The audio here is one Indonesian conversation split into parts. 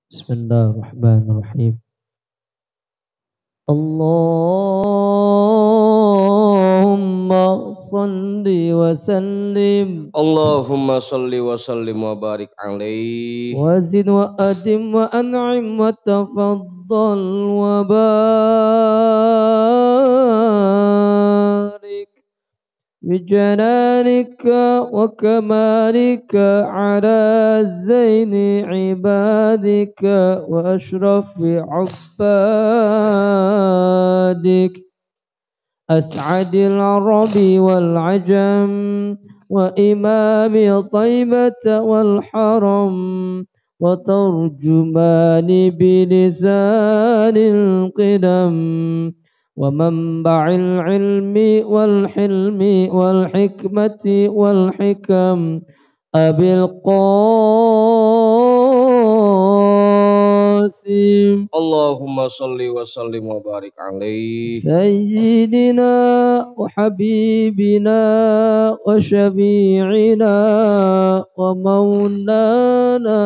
Bismillahirrahmanirrahim. Allahumma salli wa sallim Allahumma salli wa sallim wa barik alaih. wa zid wa adim wa an'im wa tafaddal wa barik بجلالك وكمالك على زين عبادك وأشرف عبادك أسعد العرب والعجم وإمام طيبة والحرم وترجمان بلسان القدم ومنبع العلم والحلم والحكمة والحكم أبي القاسم Allahumma salli wa sallim wa barik alaih. سيدنا وحبيبنا وشفيعنا ومولانا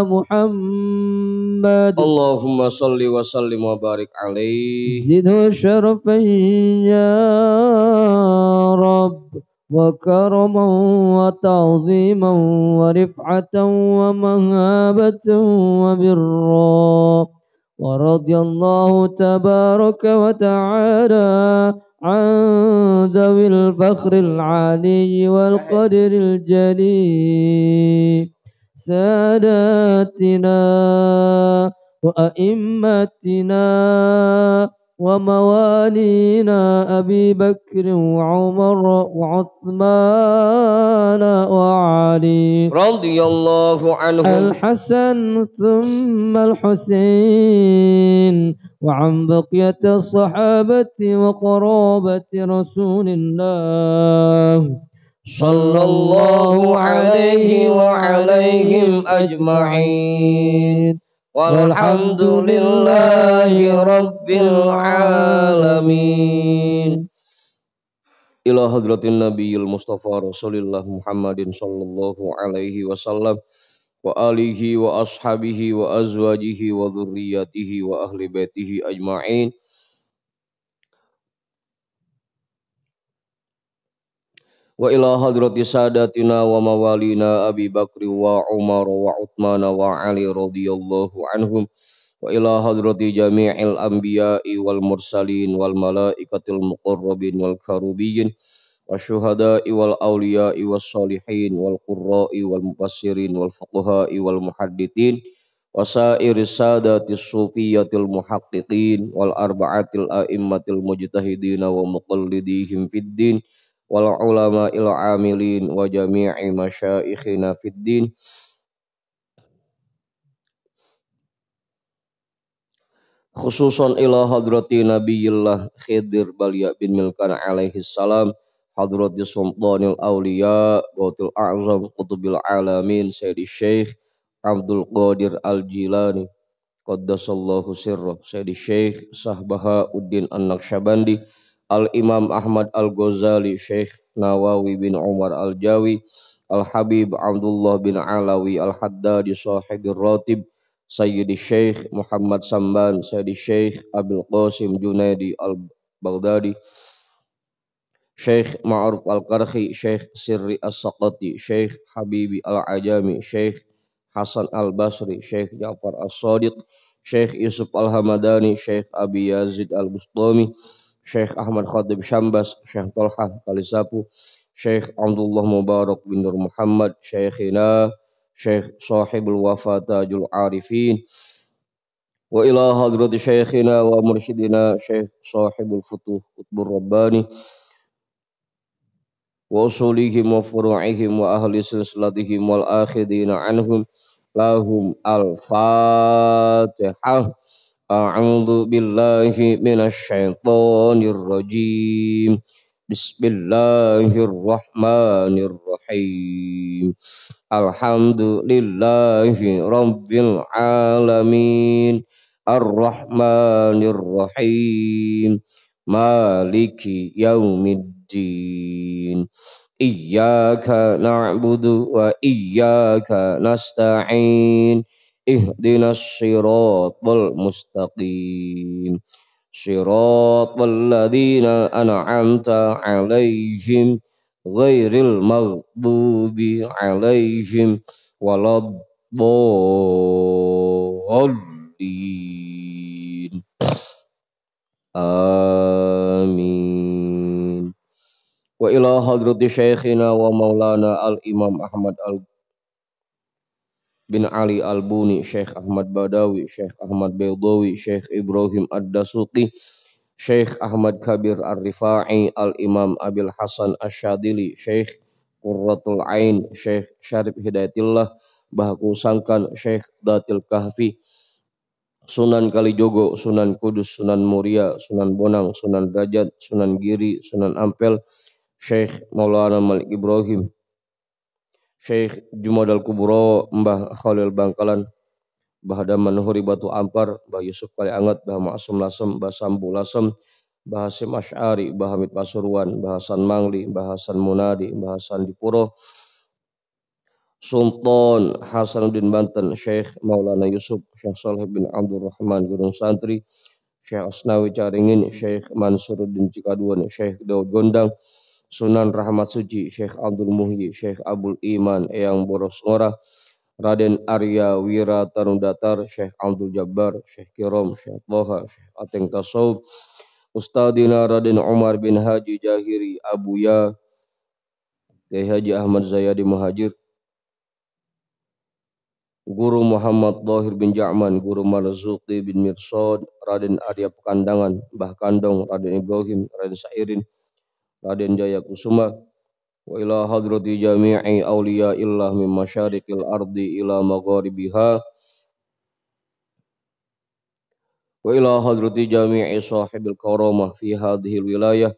محمد Allahumma salli wa sallim wa barik alaih. زده شرفا يا رب وكرما وتعظيما ورفعة ومهابة وبرا ورضي الله تبارك وتعالى عن ذوي الفخر العالي والقدر الجليل ساداتنا وأئمتنا وموالينا أبي بكر وعمر وعثمان وعلي رضي الله عنهم. الحسن ثم الحسين وعن بقية الصحابة وقرابة رسول الله صلى الله عليه وعليهم أجمعين والحمد لله رب العالمين. Ila hadratin nabiyil mustafa rasulillah Muhammadin sallallahu alaihi wasallam wa alihi wa ashabihi wa azwajihi wa dhurriyyatihi wa ahli baitihi ajma'in. Wa ila hadrati sadatina wa mawalina Abi Bakri wa Umar wa Uthman wa Ali radhiyallahu anhum. Wa ila hadrati jami'il anbiya'i wal mursalin wal malaikatil muqarrabin wal karubiyyin wa syuhada'i wal awliya'i was salihin wal qurra'i wal mufassirin wal fuqaha'i wal muhaddithin wa sa'iris sadatis sufiyatil muhaqqiqin wal arba'atil a'immatil mujtahidin wa muqallidihim fid din wal ulama'il amilin wa jami'i masyaikhina fid din khususan ila hadrati nabiyillah Khidir Balya bin Milkan alaihi salam, hadrati sultanil awliya Gautul a'zam kutubil alamin Sayyidi Syekh Abdul Qadir Al-Jilani qaddasallahu sirrah, Sayyidi Syekh Sahbahauddin An-Naqsyabandi, Al-Imam Ahmad Al-Ghazali, Syekh Nawawi bin Umar Al-Jawi, Al-Habib Abdullah bin Alawi Al-Haddadi sahibir ratib, Sayyidi Syekh Muhammad Samban, Sayyidi Syekh Abdul Qasim Junaidi Al-Baghdadi, Syekh Ma'ruf Al-Karhi, Syekh Sirri As-Saqati, Syekh Habibi Al-Ajami, Syekh Hasan Al-Basri, Syekh Ja'far As-Sadiq, Syekh Yusuf Al-Hamadani, Syekh Abi Yazid Al-Bustami, Syekh Ahmad Khatib Syambas, Syekh Tolhah Kalisapu, Syekh Abdullah Mubarak bin Nur Muhammad, Syekhina Syekh Sahibul Wafa Tajul Arifin, wa ila hadrati syekhina wa mursyidina Syekh Sahibul Futuh Qutbur Rabbani wa usulihim wa furu'ihim wa ahli silsilatihim wal akhidina anhum lahum al-fatihah. A'udzu billahi minasy syaithanir rajim. Bismillahirrahmanirrahim. Alhamdulillahi rabbil alamin. Ar-Rahmanir Rahim. Maliki yaumiddin. Iyyaka na'budu wa iyyaka nasta'in. ihdinas siratal mustaqim siratal ladzina an'amta 'alaihim ghairil maghdubi 'alaihim waladdallin. Amin. Wa ila hadrati syekhina wa maulana al-imam Ahmad bin Ali al-Buni, Syekh Ahmad Badawi, Syekh Ahmad Baydawi, Syekh Ibrahim Ad-Dasuqi, Syekh Ahmad Kabir Ar-Rifa'i, Al-Imam Abil Hasan Asyadili, Syekh Qurratul Ain, Syekh Syarif Hidayatillah, Bahaku Sangkan, Syekh Datil Kahfi, Sunan Kalijogo, Sunan Kudus, Sunan Muria, Sunan Bonang, Sunan Derajat, Sunan Giri, Sunan Ampel, Syekh Maulana Malik Ibrahim, Syekh Jumadal Kubro, Mbah Khalil Bangkalan, Mbah Daman Huri Batu Ampar, Mbah Yusuf Kali Angat, Mbah Ma'asum Lasem, Mbah Sambu Lasem, Mbah Hasim Asy'ari, Mbah Hamid Pasuruan, Mbah Hasan Mangli, Mbah Hasan Munadi, Mbah Hasan Dipuro, Sultan Hasanuddin Banten, Syekh Maulana Yusuf, Syekh Saleh bin Abdul Rahman Gunung Santri, Syekh Asnawi Caringin, Syekh Mansuruddin Cikaduan, Syekh Daud Gondang, Sunan Rahmat Suci, Syekh Abdul Muhyi, Syekh Abdul Iman, Eyang Boros Ngora, Raden Arya Wira Tarundatar, Syekh Abdul Jabbar, Syekh Kirom, Syekh Toha, Syekh Ateng Tasawuf, Ustadina Raden Umar bin Haji Jahiri Abuya, Kiai Haji Ahmad Zayadi Muhajir, Guru Muhammad Dhahir bin Ja'man, Guru Marzuki bin Mirsad, Raden Arya Pekandangan, Mbah Kandong, Raden Ibrahim, Raden Sairin, Raden Jaya Kusuma, wa ila hadrati jami'i awliya illah min masyariqil ardi ila magharibiha wa ila hadrati jami'i sahibil karamah fi hadhihi wilayah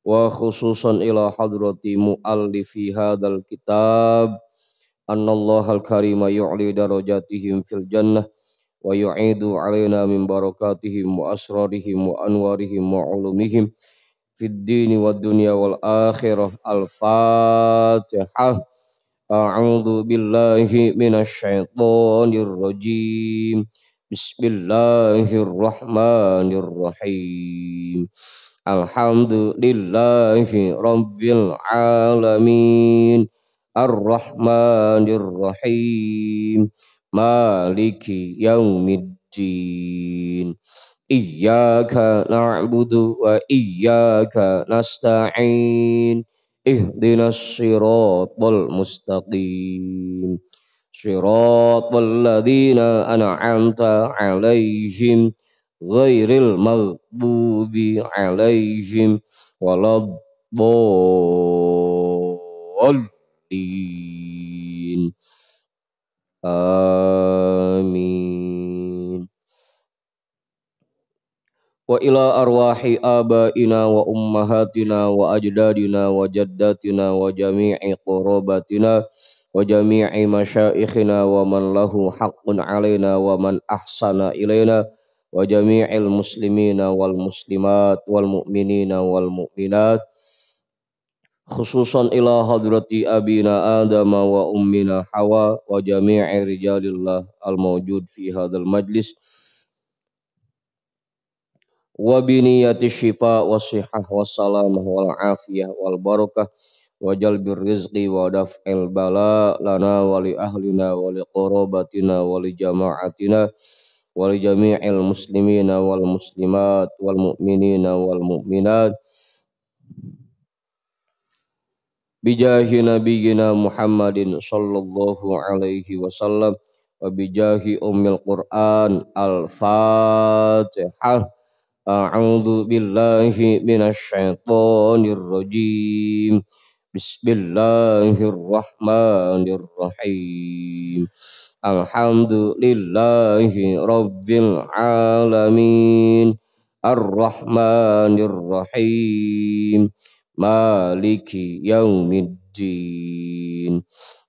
wa khususan ila hadrati muallifi hadzal kitab annallahal karima yu'li darajatihim fil jannah wa yu'idu alaina min barakatihim wa asrarihim wa anwarihim wa ulumihim fid dini wad dunya wal akhirah. Al-Fatihah. A'udzu billahi minasy syaithanir rajim. Bismillahirrahmanirrahim. Alhamdulillahi rabbil alamin. Ar-Rahmanir Rahim. Maliki yaumiddin. Iyyaka na'budu wa iyyaka nasta'in. Ihdinas siratal mustaqim. Siratal ladzina an'amta 'alaihim ghairil maghdubi 'alaihim waladdallin. Amin. Wa ila arwahi abaina wa ummahatina wa ajdadina wa jaddatina wa jami'i qurabatina wa jami'i masyaikhina wa man lahu haqqun alaina wa man ahsana ilaina wa jami'il muslimina wal muslimat wal mu'minina wal mu'minat khususan ila hadrati abina adama wa ummina hawa wa jami'i rijalillah al mawjud fi hadzal majlis wa biniyati syifa wa sihah wa salamah wal afiyah wal barakah wa jalbir rizqi wa daf'il bala lana wa li ahlina wa li qarabatina wa li jama'atina wa li jami'il muslimina wal muslimat wal mu'minina wal mu'minat bijahi nabiyyina Muhammadin sallallahu alaihi wasallam wa bijahi ummil Qur'an. Al-Fatihah. A'udzu billahi minasy syaithanir rajim. Bismillahirrahmanirrahim. Alhamdulillahi rabbil alamin. Ar-Rahmanir Rahim. Maliki yaumiddin.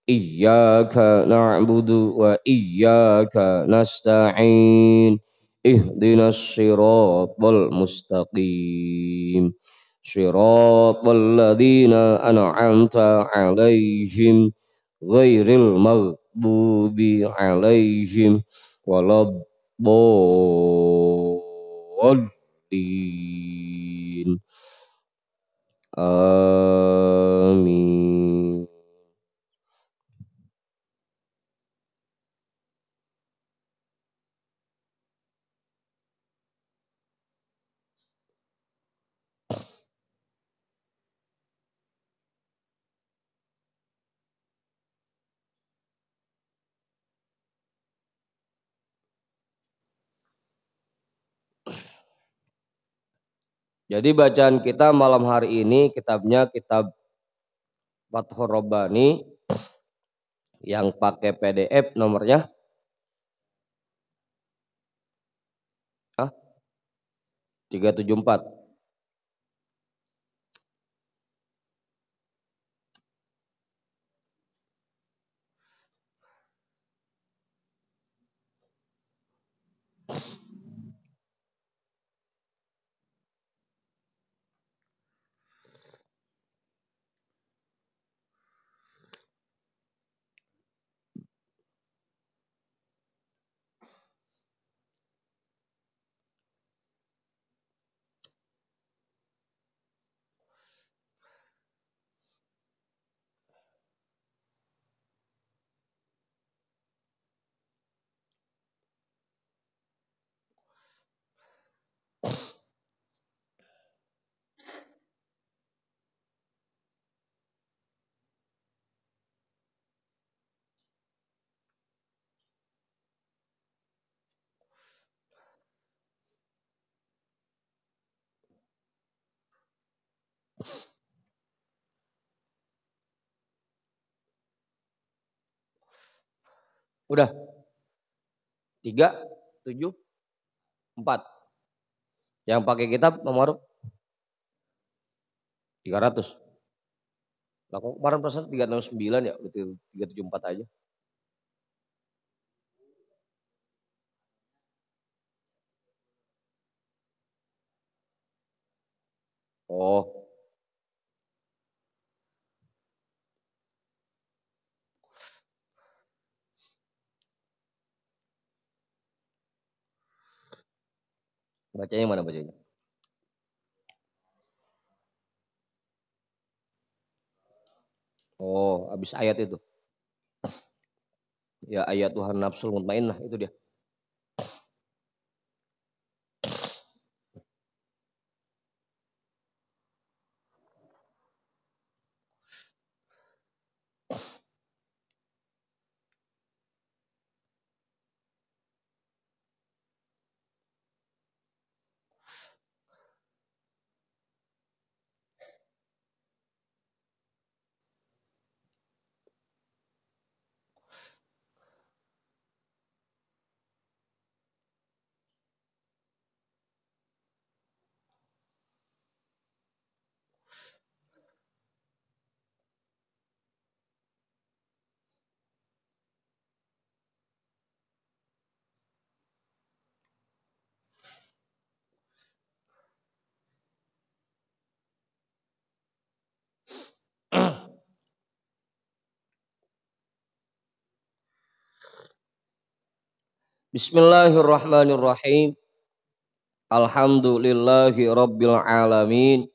Iyyaka na'budu wa iyyaka nasta'in. Ihdinas siratal mustaqim. Siratal ladzina an'amta 'alaihim ghairil maghdubi alaihim waladdallin. Amin. Jadi bacaan kita malam hari ini kitabnya kitab Fathur Rabbani yang pakai PDF nomornya 374. Udah 374. Yang pakai kitab nomor 300. Lah kok kemarin perasaan 369 ya, udah 374 aja. Oh, bacanya mana bacanya? Oh, habis ayat itu. Ya ayat Tuhan nafsul mutmainnah itu dia. Bismillahirrahmanirrahim. Alhamdulillahi rabbil alamin.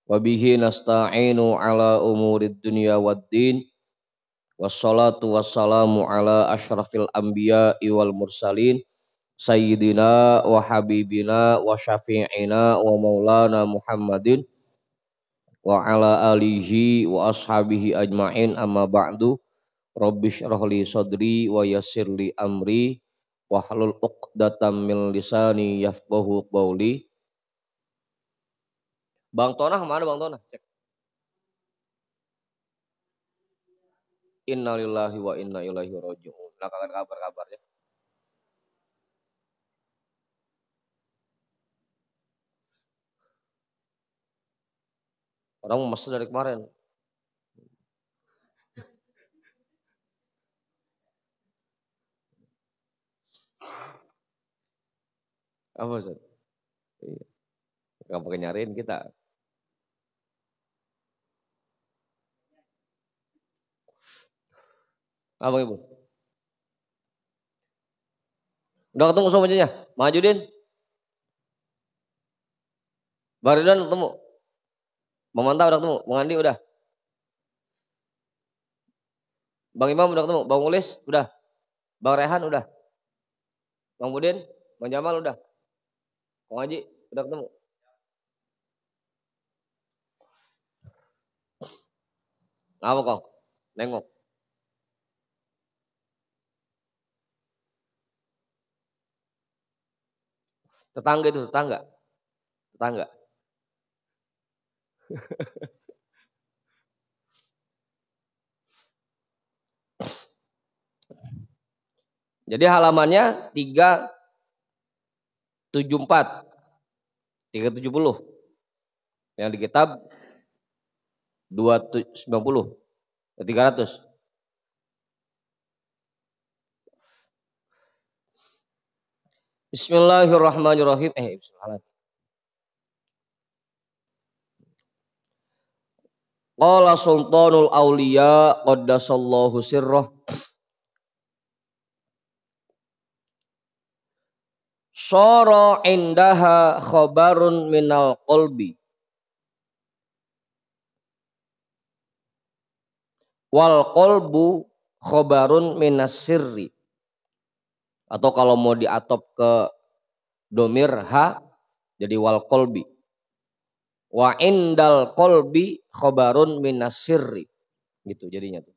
Wabihi nasta'inu ala umurid dunya waddin. Wassalatu wassalamu ala ashrafil anbiya'i wal mursalin. Sayyidina wa habibina wa syafi'ina wa maulana Muhammadin wa ala alihi wa ashabihi ajma'in amma ba'du. Rabbi shrah li sadri wa yassir li amri wahlul 'uqdatam min lisani yafqahu qawli. Bang Tonah mana Bang Tonah? Cek. Innalillahi wa inna ilaihi raji'un. Nah, kabar-kabarnya. Orang masuk dari kemarin. Apa Ustaz? Iya. Gak pakai nyariin kita. Apa Ibu? Udah ketemu semuanya? Maju Din. Baridan ketemu. Bang Manta udah ketemu. Bang Andi udah. Bang Imam udah ketemu. Bang Ulis udah. Bang Rehan udah. Bang Budin, Bang Jamal udah. Bang Haji udah ketemu. Ngapa kong? Nengok. Tetangga itu tetangga. Tetangga. Jadi halamannya 374. 370. Yang di kitab 290. 300. Bismillahirrahmanirrahim. Bismillah. Qala sultanul auliya qaddasallahu sirrah. Sara indaha khabarun minal qalbi. Wal qalbu khabarun minas sirri. Atau kalau mau diatop ke domir ha jadi wal qalbi. Wa indal qalbi khabarun minas sirri. Gitu jadinya tuh.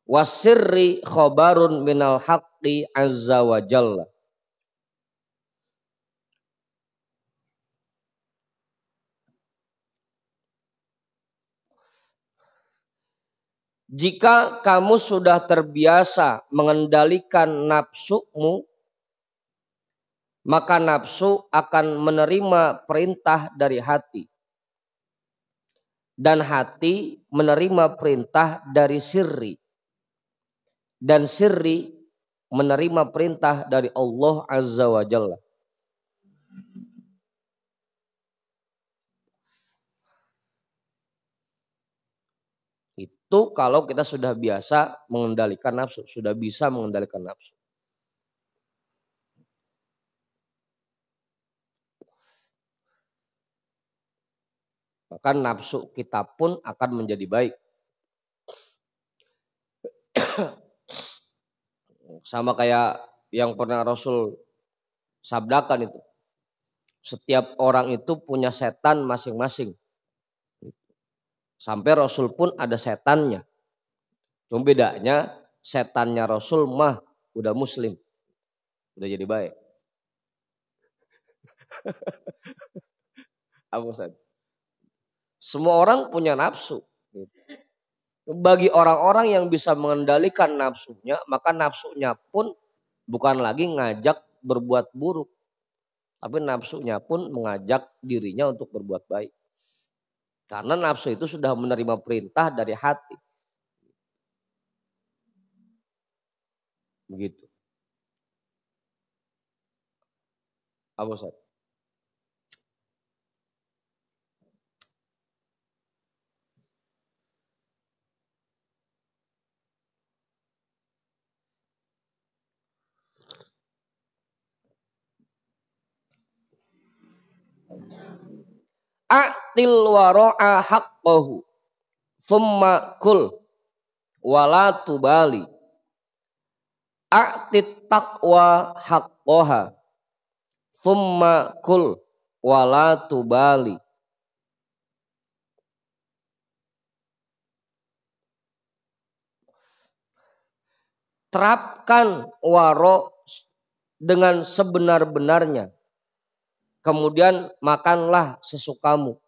Wasirri khabarun minal haqqi azza wa jalla. Jika kamu sudah terbiasa mengendalikan nafsumu, maka nafsu akan menerima perintah dari hati. Dan hati menerima perintah dari sirri. Dan sirri menerima perintah dari Allah Azza wa Jalla. Itu kalau kita sudah biasa mengendalikan nafsu, sudah bisa mengendalikan nafsu. Maka nafsu kita pun akan menjadi baik. Sama kayak yang pernah Rasul sabdakan itu. Setiap orang itu punya setan masing-masing. Sampai Rasul pun ada setannya. Cuma bedanya setannya Rasul mah udah muslim. Udah jadi baik. Apa Ustaz? Semua orang punya nafsu. Bagi orang-orang yang bisa mengendalikan nafsunya, maka nafsunya pun bukan lagi ngajak berbuat buruk. Tapi nafsunya pun mengajak dirinya untuk berbuat baik. Karena nafsu itu sudah menerima perintah dari hati. Begitu. Apa Ustaz? A'til wara'a haqqahu thumma kul wala tubali. A'tit taqwa haqqaha thumma kul wala tubali. Terapkan waro dengan sebenar-benarnya. Kemudian makanlah sesukamu.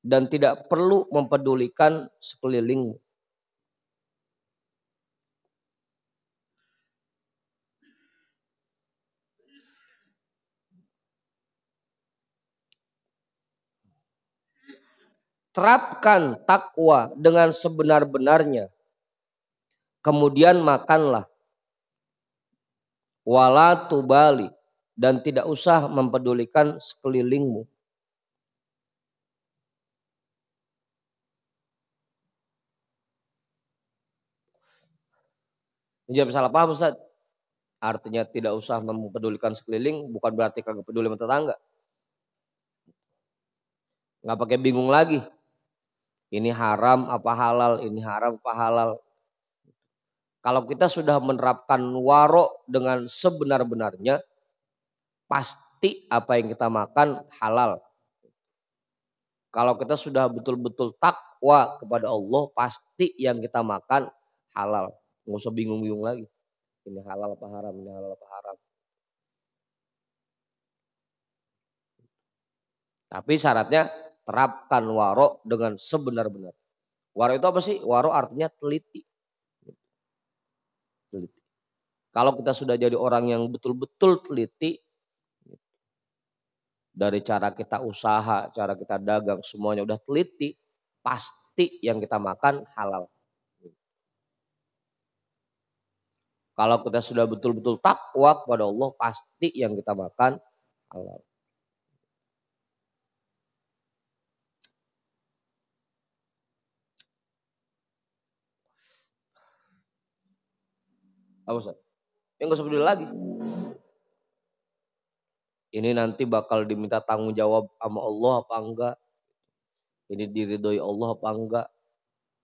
Dan tidak perlu mempedulikan sekelilingmu. Terapkan takwa dengan sebenar-benarnya. Kemudian makanlah. Wala tubali. Dan tidak usah mempedulikan sekelilingmu. Jangan salah paham Ustaz. Artinya tidak usah mempedulikan sekeliling bukan berarti kagak peduli sama tetangga. Nggak pakai bingung lagi. Ini haram apa halal, ini haram apa halal. Kalau kita sudah menerapkan waro dengan sebenar-benarnya, pasti apa yang kita makan halal. Kalau kita sudah betul-betul takwa kepada Allah, pasti yang kita makan halal. Nggak usah bingung-bingung lagi. Ini halal apa haram, ini halal apa haram. Tapi syaratnya terapkan waro dengan sebenar-benar. Waro itu apa sih? Waro artinya teliti. Teliti. Kalau kita sudah jadi orang yang betul-betul teliti, dari cara kita usaha, cara kita dagang, semuanya udah teliti, pasti yang kita makan halal. Kalau kita sudah betul-betul takwa kepada Allah, pasti yang kita makan halal. Apa Ustaz? Ya nggak usah peduli lagi. Ini nanti bakal diminta tanggung jawab sama Allah apa enggak? Ini diridhoi Allah apa enggak?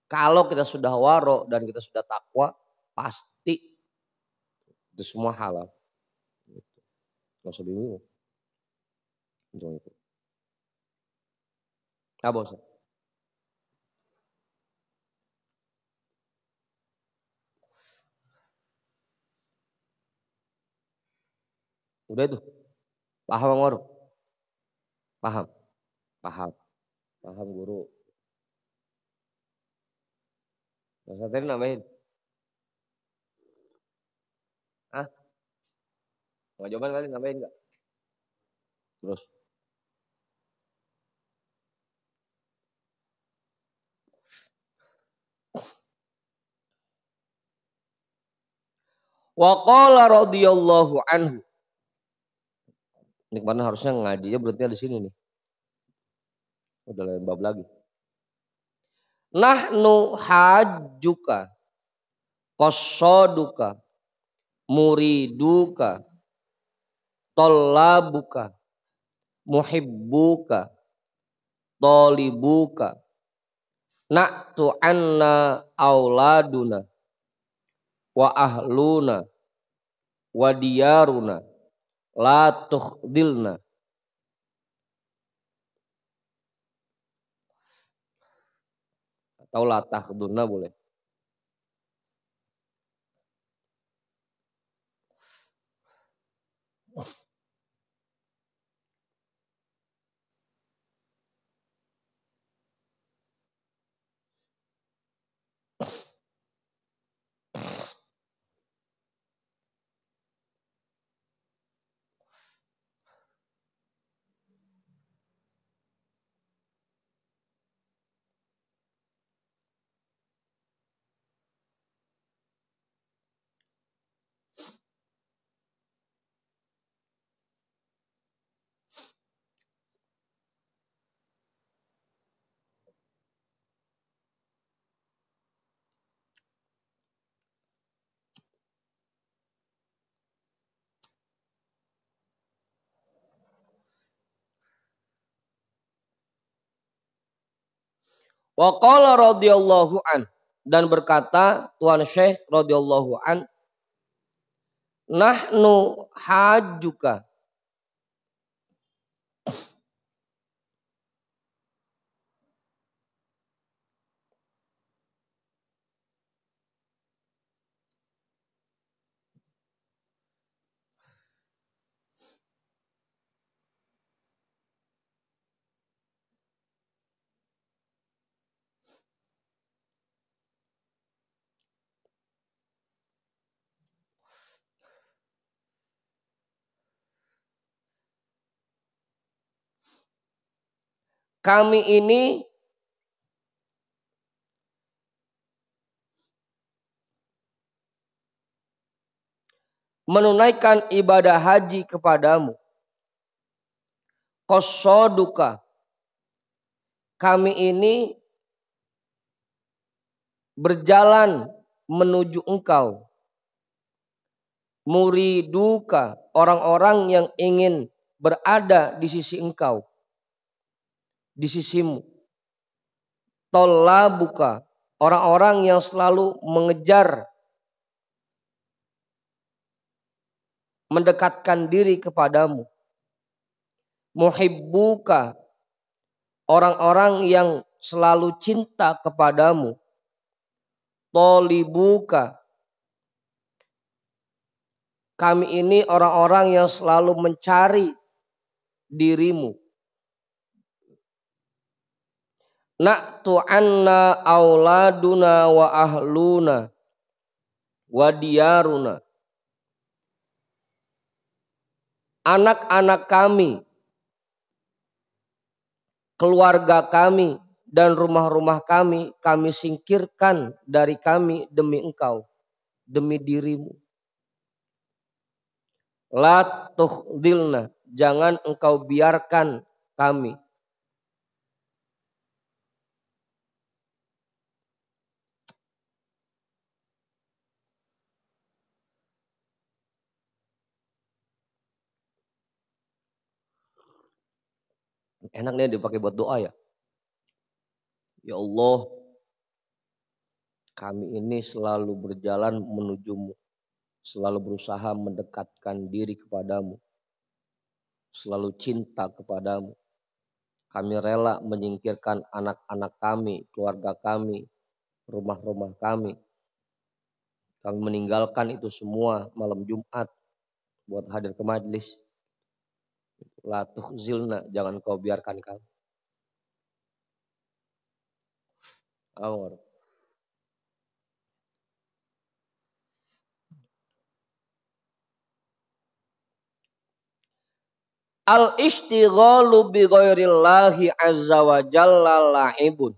Kalau kita sudah waro dan kita sudah takwa, pasti itu semua halal. Nggak usah bingung. Itu. Apa Ustaz? Udah itu. Paham Bang Waruk? Paham? Paham. Paham guru. Ustaz tadi nambahin. Ah, nggak jawaban kali nambahin enggak? Terus. Wa qala radhiyallahu anhu. Ini kemana harusnya ngajinya berhenti di sini nih. Udah lain bab lagi. Nahnu hajjuka qasaduka muriduka tollabuka muhibbuka tolibuka na'tu anna auladuna wa ahluna wa diyaruna la tukhdilna. Atau la takhdurna boleh. Wa qala radhiyallahu an, dan berkata Tuan Syekh radhiyallahu an, nahnu hajjuka. Kami ini menunaikan ibadah haji kepadamu. Qasaduka. Kami ini berjalan menuju engkau. muriduka, orang-orang yang ingin berada di sisi engkau, di sisimu. Tollabuka, orang-orang yang selalu mengejar, mendekatkan diri kepadamu. Muhibbuka, orang-orang yang selalu cinta kepadamu. Tolibuka, kami ini orang-orang yang selalu mencari dirimu. Na'tu anna auladuna wa ahluna wa diyaruna. Anak-anak kami, keluarga kami, dan rumah-rumah kami, kami singkirkan dari kami demi engkau, demi dirimu. La tukhdilna, jangan engkau biarkan kami. Enak nih dipakai buat doa ya. Ya Allah, kami ini selalu berjalan menujumu, selalu berusaha mendekatkan diri kepadamu, selalu cinta kepadamu. Kami rela menyingkirkan anak-anak kami, keluarga kami, rumah-rumah kami. Kami meninggalkan itu semua malam Jumat buat hadir ke majlis. La tukhzilna, jangan kau biarkan kami. Amor. Al-ishtighalu bi ghairillahi azza wa jalla la'ibun.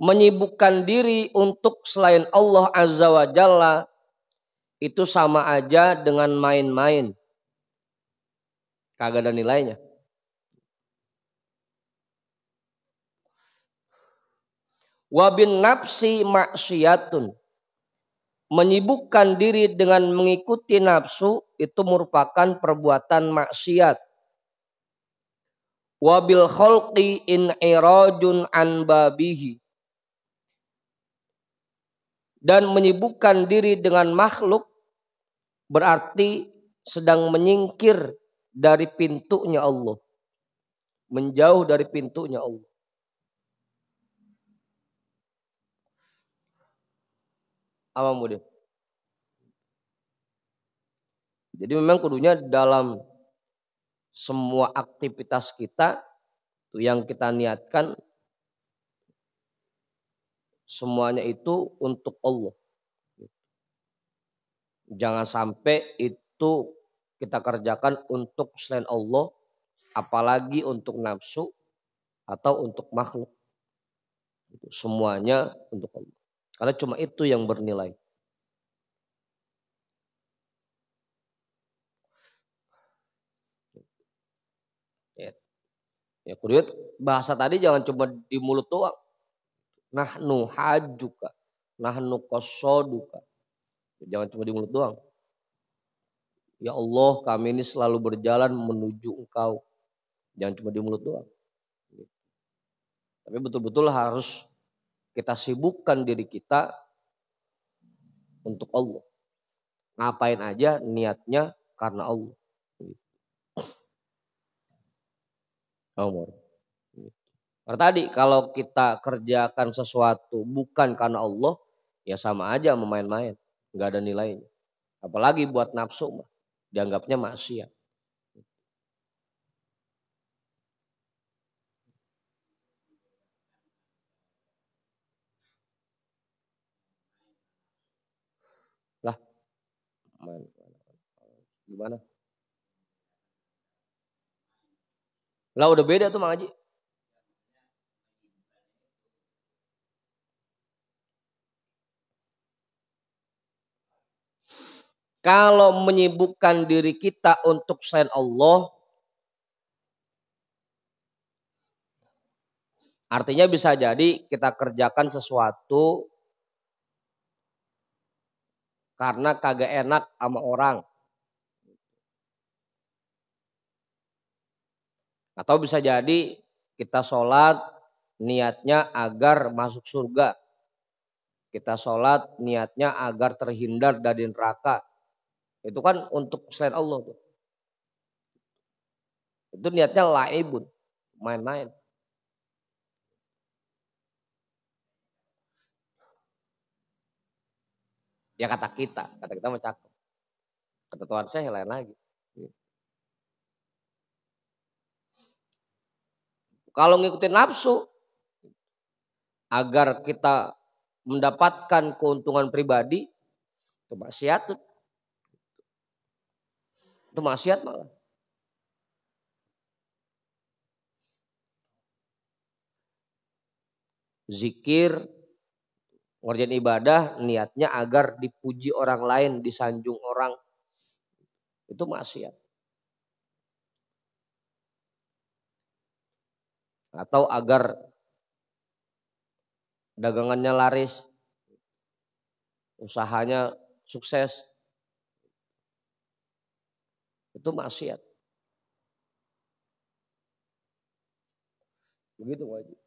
Menyibukkan diri untuk selain Allah azza wa jalla itu sama aja dengan main-main. Kagak ada nilainya. Wa bin nafsi maksiyatun. Menyibukkan diri dengan mengikuti nafsu itu merupakan perbuatan maksiat. Wa bil khalqi in'irajun an babihi. Dan menyibukkan diri dengan makhluk berarti sedang menyingkir dari pintunya Allah. Menjauh dari pintunya Allah. Apa mudah? Jadi memang kudunya dalam semua aktivitas kita yang kita niatkan semuanya itu untuk Allah. Jangan sampai itu kita kerjakan untuk selain Allah, apalagi untuk nafsu atau untuk makhluk. Semuanya untuk Allah. Karena cuma itu yang bernilai. Ya kudu bahasa tadi jangan cuma di mulut doang. Nahnu hajuka, nahnu qasaduka. Jangan cuma di mulut doang. Ya Allah, kami ini selalu berjalan menuju Engkau. Jangan cuma di mulut doang. Tapi betul-betul harus kita sibukkan diri kita untuk Allah. Ngapain aja niatnya karena Allah. Karena tadi kalau kita kerjakan sesuatu bukan karena Allah, ya sama aja memain-main, nggak ada nilainya. Apalagi buat nafsu mah, dianggapnya maksiat. Lah, gimana? Lah udah beda tuh Mang Haji. Kalau menyibukkan diri kita untuk selain Allah, artinya bisa jadi kita kerjakan sesuatu karena kagak enak sama orang. Atau bisa jadi kita sholat niatnya agar masuk surga. Kita sholat niatnya agar terhindar dari neraka. Itu kan untuk selain Allah tuh. Itu niatnya laibun, main-main. Ya kata kita mah cakep. Kata Tuhan saya lain lagi. Kalau ngikutin nafsu agar kita mendapatkan keuntungan pribadi, itu maksiat tuh. Itu maksiat malah. Zikir, ngerjain ibadah, niatnya agar dipuji orang lain, disanjung orang. Itu maksiat. Atau agar dagangannya laris, usahanya sukses. Itu maksiat. Begitu wajib.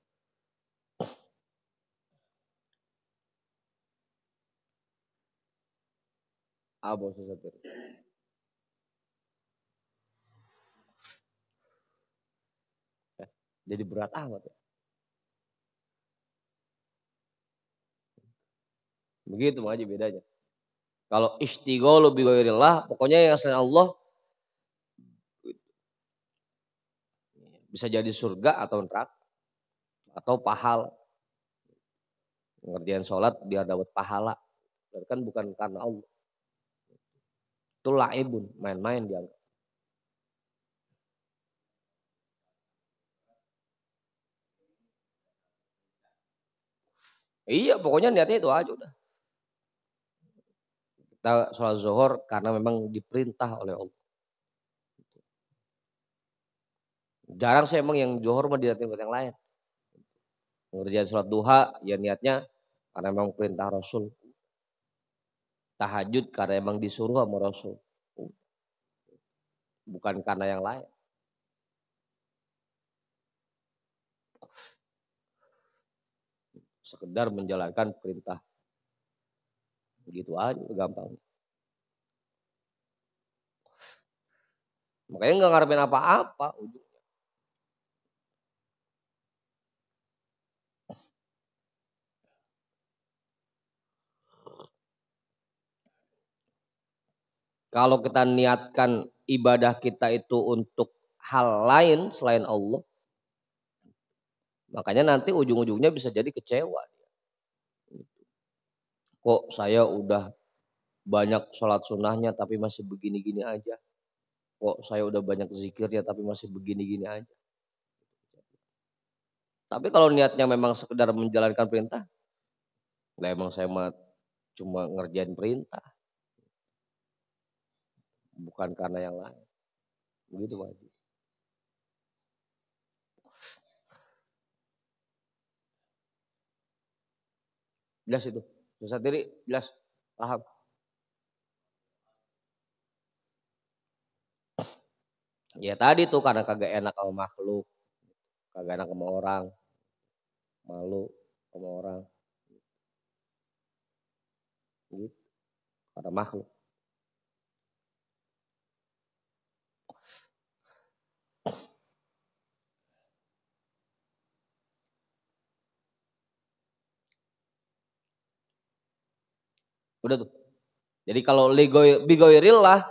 Abu sesuatu. Jadi berat amat ya. Begitu aja bedanya. Kalau istighol bi ghairillah, pokoknya yang selain Allah bisa jadi surga atau neraka atau pahala. Ngerjain sholat biar dapat pahala. Berarti kan bukan karena Allah. Itu laibun, main-main dia. Iya, pokoknya niatnya itu aja udah. Kita sholat zuhur karena memang diperintah oleh Allah. Jarang sih emang yang zuhur mah dilihatin buat yang lain. Ngerjain sholat duha, ya niatnya karena memang perintah Rasul. Tahajud karena emang disuruh sama Rasul. Bukan karena yang lain. Sekedar menjalankan perintah. Begitu aja, gampang. Makanya nggak ngarepin apa-apa. Kalau kita niatkan ibadah kita itu untuk hal lain selain Allah, makanya nanti ujung-ujungnya bisa jadi kecewa. Kok saya udah banyak sholat sunnahnya tapi masih begini-gini aja. Kok saya udah banyak zikirnya tapi masih begini-gini aja. Tapi kalau niatnya memang sekedar menjalankan perintah, lah emang saya cuma ngerjain perintah. Bukan karena yang lain. Begitu Pak Haji. Jelas itu. Susah diri, jelas. Paham. Ya tadi tuh karena kagak enak sama makhluk. Kagak enak sama orang. Malu sama orang. Gitu. Karena makhluk. Udah tuh. Jadi kalau bigoirillah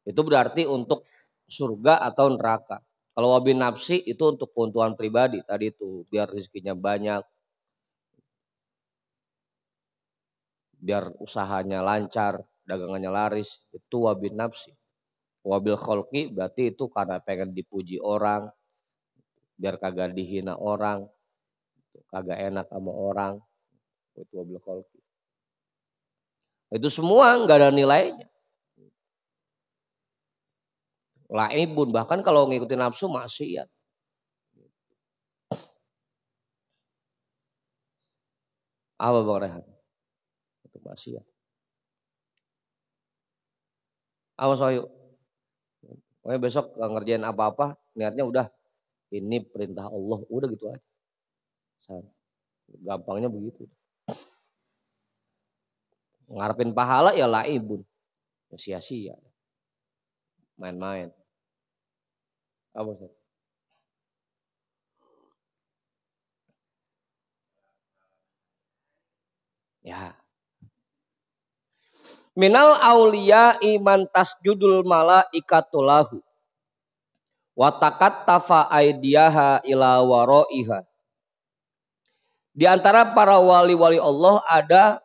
itu berarti untuk surga atau neraka. Kalau wabi nafsi itu untuk keuntungan pribadi tadi itu biar rezekinya banyak, biar usahanya lancar, dagangannya laris, itu wabi nafsi. Wabil kholqi berarti itu karena pengen dipuji orang, biar kagak dihina orang, kagak enak sama orang, itu wabil kholqi. Itu semua nggak ada nilainya. Laibun, bahkan kalau ngikutin nafsu maksiat. Apa Bang Rehan? Itu maksiat. Awas ayo. Pokoknya besok gak ngerjain apa-apa, niatnya udah ini perintah Allah, udah gitu aja. Gampangnya begitu. Ngarepin pahala ya laibun. Sia-sia. Main-main. Apa Ustaz? Ya. Minal aulia iman tasjudul malaikatulahu. Watakat tafa aidiyaha ila waro'iha. Di antara para wali-wali Allah ada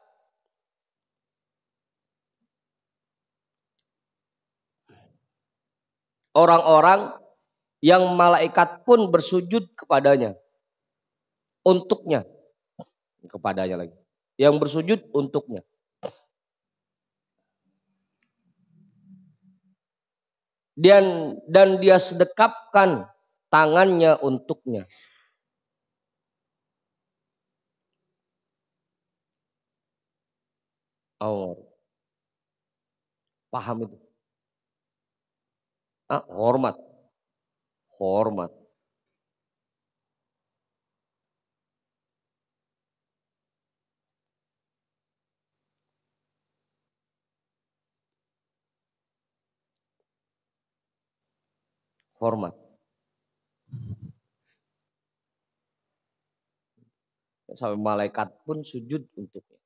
orang-orang yang malaikat pun bersujud kepadanya. Untuknya. Kepadanya lagi. Yang bersujud untuknya. Dan dia sedekapkan tangannya untuknya. Oh, paham itu? Hormat. Hormat. Hormat. Sampai malaikat pun sujud untuknya.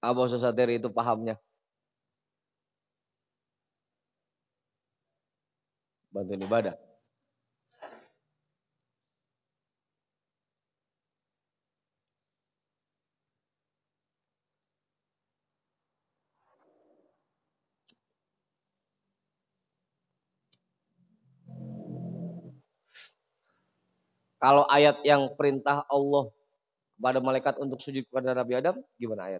Abu Sasateri itu pahamnya. Bantuin ibadah. Kalau ayat yang perintah Allah kepada malaikat untuk sujud kepada Nabi Adam, gimana ayat?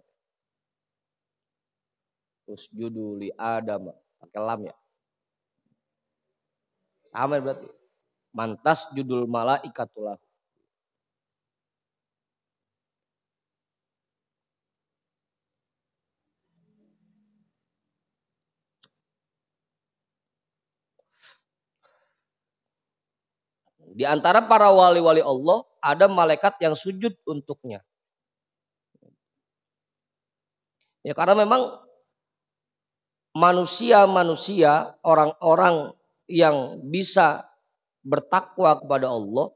Usjudu li Adam, pakai lam ya. Sama berarti. Mantas judul malaikatullah. Di antara para wali-wali Allah ada malaikat yang sujud untuknya. Ya karena memang manusia-manusia, orang-orang yang bisa bertakwa kepada Allah,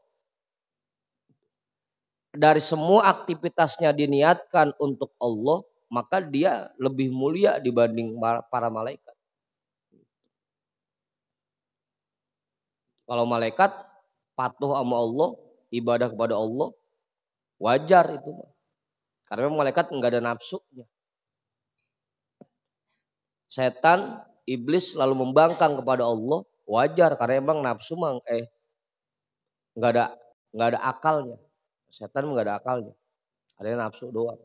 dari semua aktivitasnya diniatkan untuk Allah, maka dia lebih mulia dibanding para malaikat. Kalau malaikat patuh sama Allah, ibadah kepada Allah, wajar itu. Karena malaikat enggak ada nafsunya. Setan, iblis lalu membangkang kepada Allah, wajar karena emang nafsu enggak ada akalnya. Setan enggak ada akalnya. Ada nafsu doang.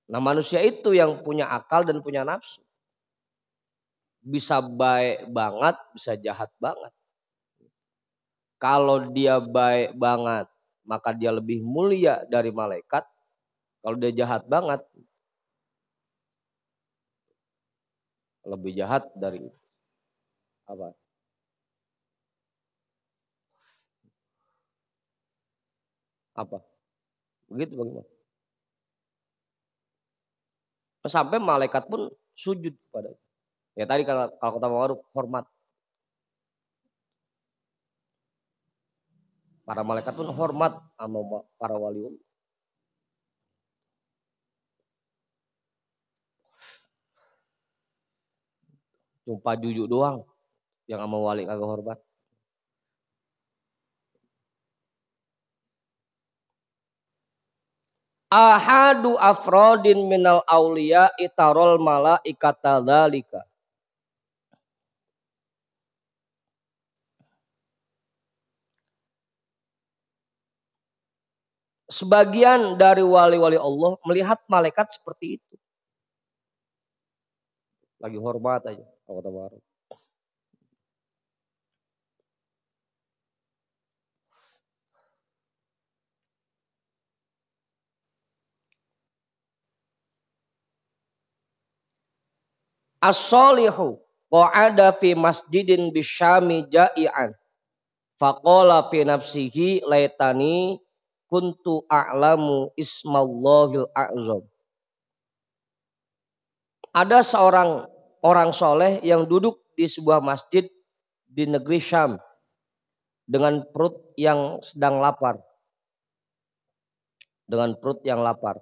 Nah, manusia itu yang punya akal dan punya nafsu. Bisa baik banget, bisa jahat banget. Kalau dia baik banget, maka dia lebih mulia dari malaikat. Kalau dia jahat banget, lebih jahat dari apa? Apa? Begitu bagaimana? Sampai malaikat pun sujud kepada. Ya tadi kalau kata Ma'ruf, hormat. Para malaikat pun hormat sama para wali. Cuma jujuk doang yang sama wali kagak hormat. Ahadu afrodin minal aulia itarol malaikata dzalika. Sebagian dari wali-wali Allah melihat malaikat seperti itu. Lagi hormat aja. Kata Ma'ruf. As-solihu qa'ada fi masjidin bisyami ja'ian. Faqala fi nafsihi laitani kuntu a'lamu ismallahil a'zam. Ada seorang orang soleh yang duduk di sebuah masjid di negeri Syam dengan perut yang sedang lapar. Dengan perut yang lapar.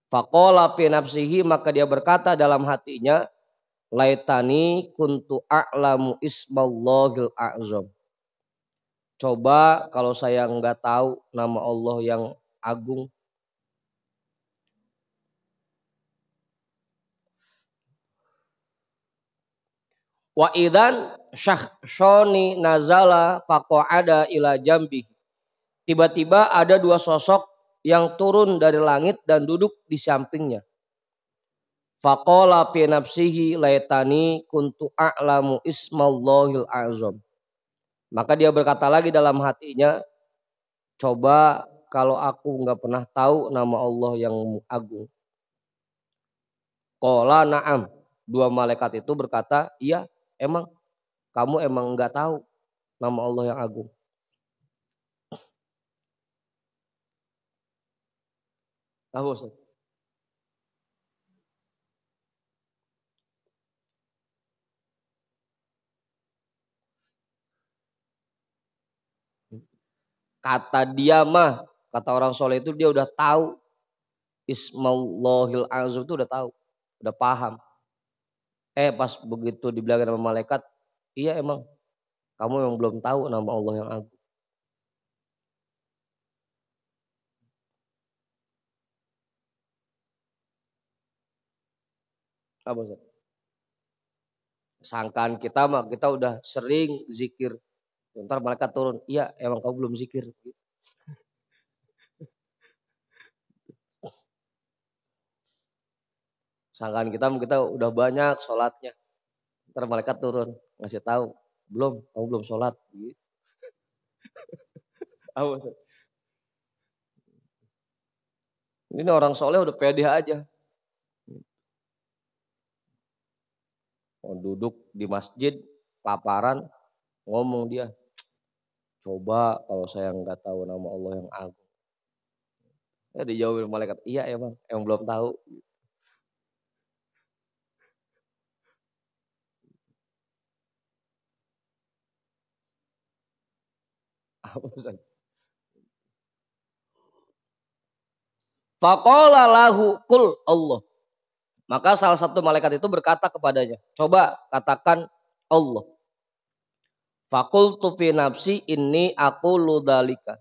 Faqala fi nafsihi, maka dia berkata dalam hatinya, laitani kuntu a'lamu ismallahil a'zam. Coba kalau saya nggak tahu nama Allah yang agung. Wa idan syahshoni nazala faqa'ada ila jambi. Tiba-tiba ada dua sosok yang turun dari langit dan duduk di sampingnya. Faqala fi nafsihi laitani kuntu a'lamu ismallahil a'zam. Maka dia berkata lagi dalam hatinya, coba kalau aku nggak pernah tahu nama Allah yang agung. Qala na'am. Dua malaikat itu berkata, iya emang kamu emang nggak tahu nama Allah yang agung. Apa Ustaz? Kata dia mah, kata orang soleh itu dia udah tahu Ismallahil Azam itu udah tahu, udah paham. Pas begitu dibilang sama malaikat, iya emang kamu yang belum tahu nama Allah yang agung. Apa Ustaz? Sangkaan kita mah kita udah sering zikir. Ntar malaikat turun, iya emang kamu belum zikir. Sangkaan kita udah banyak sholatnya. Ntar malaikat turun ngasih tahu, belum, kamu belum sholat. Gitu. Apa Ustaz? Ini orang soleh udah pede aja. Duduk di masjid, paparan, ngomong dia. Coba kalau saya nggak tahu nama Allah yang agung. Dijawabin malaikat, iya emang belum tahu. Apa Ustaz? Faqala lahu kul Allah. Maka salah satu malaikat itu berkata kepadanya, coba katakan Allah. Fakultu fi nafsi inni aku ludalika.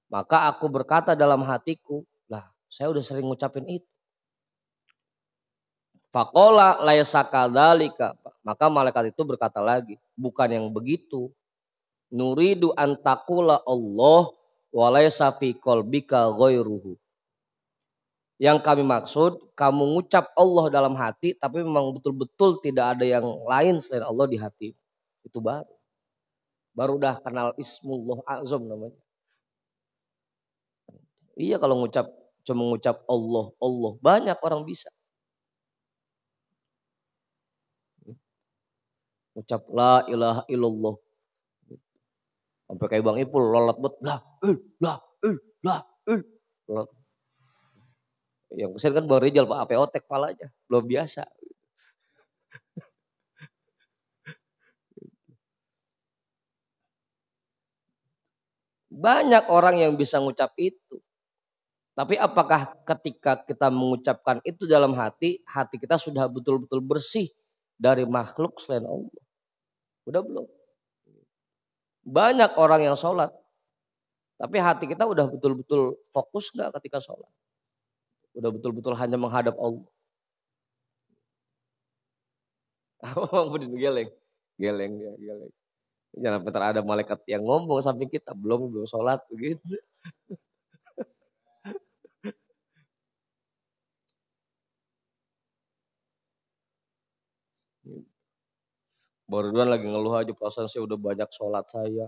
Maka aku berkata dalam hatiku, lah saya udah sering ngucapin itu. Faqala laisa kadzalika. Maka malaikat itu berkata lagi, bukan yang begitu. Nuridu antakula Allah wa laisa fi qalbika ghairuhu. Yang kami maksud, kamu ngucap Allah dalam hati, tapi memang betul-betul tidak ada yang lain selain Allah di hati. Itu baru. Baru dah kenal Ismullah Azam namanya. Iya kalau cuma ngucap Allah, Allah. Banyak orang bisa. Ngucap la ilaha illallah. Sampai kayak Bang Ipul, lolat bet. Lah. Yang kesian kan Bang Rijal, Pak Otek palanya. Belum biasa. Banyak orang yang bisa ngucap itu. Tapi apakah ketika kita mengucapkan itu dalam hati, hati kita sudah betul-betul bersih dari makhluk selain Allah? Udah belum? Banyak orang yang sholat, tapi hati kita udah betul-betul fokus gak ketika sholat? Udah betul-betul hanya menghadap Allah. Bener geleng. Geleng. Jangan sampai ada malaikat yang ngomong samping kita, belum sholat begitu. Baru duluan lagi ngeluh aja, perasaan saya udah banyak sholat saya,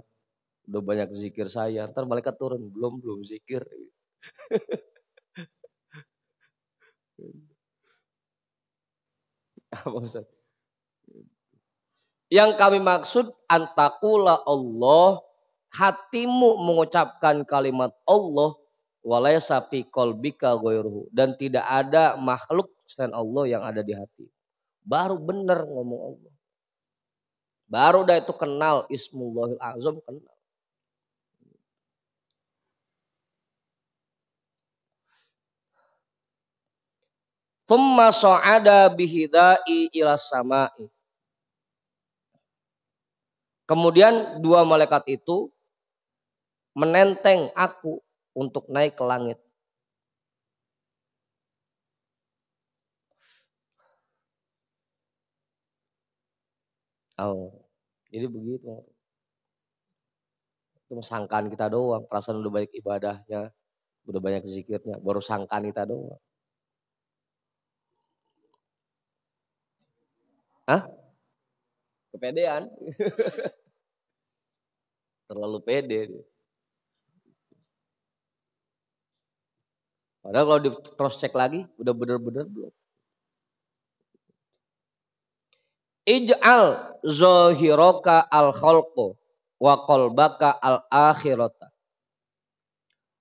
udah banyak zikir saya. Ntar malaikat turun, belum zikir. Apa Ustaz? Yang kami maksud antakula Allah, hatimu mengucapkan kalimat Allah, walaysa fi qalbika ghairuhu, dan tidak ada makhluk selain Allah yang ada di hati. Baru benar ngomong Allah. Baru dah itu kenal Ismullahil Azam, kenal. Thumma sa'ada bihidai ila sama'i. Kemudian dua malaikat itu menenteng aku untuk naik ke langit. Oh, jadi begitu. Itu sangkaan kita doang. Perasaan udah banyak ibadahnya, udah banyak zikirnya, baru sangkaan kita doang. Hah? Kepedean. Terlalu pede. Padahal kalau di cross check lagi, udah bener-bener belum. Ij'al zahiraka al-khalqu wa qalbaka al-akhirata.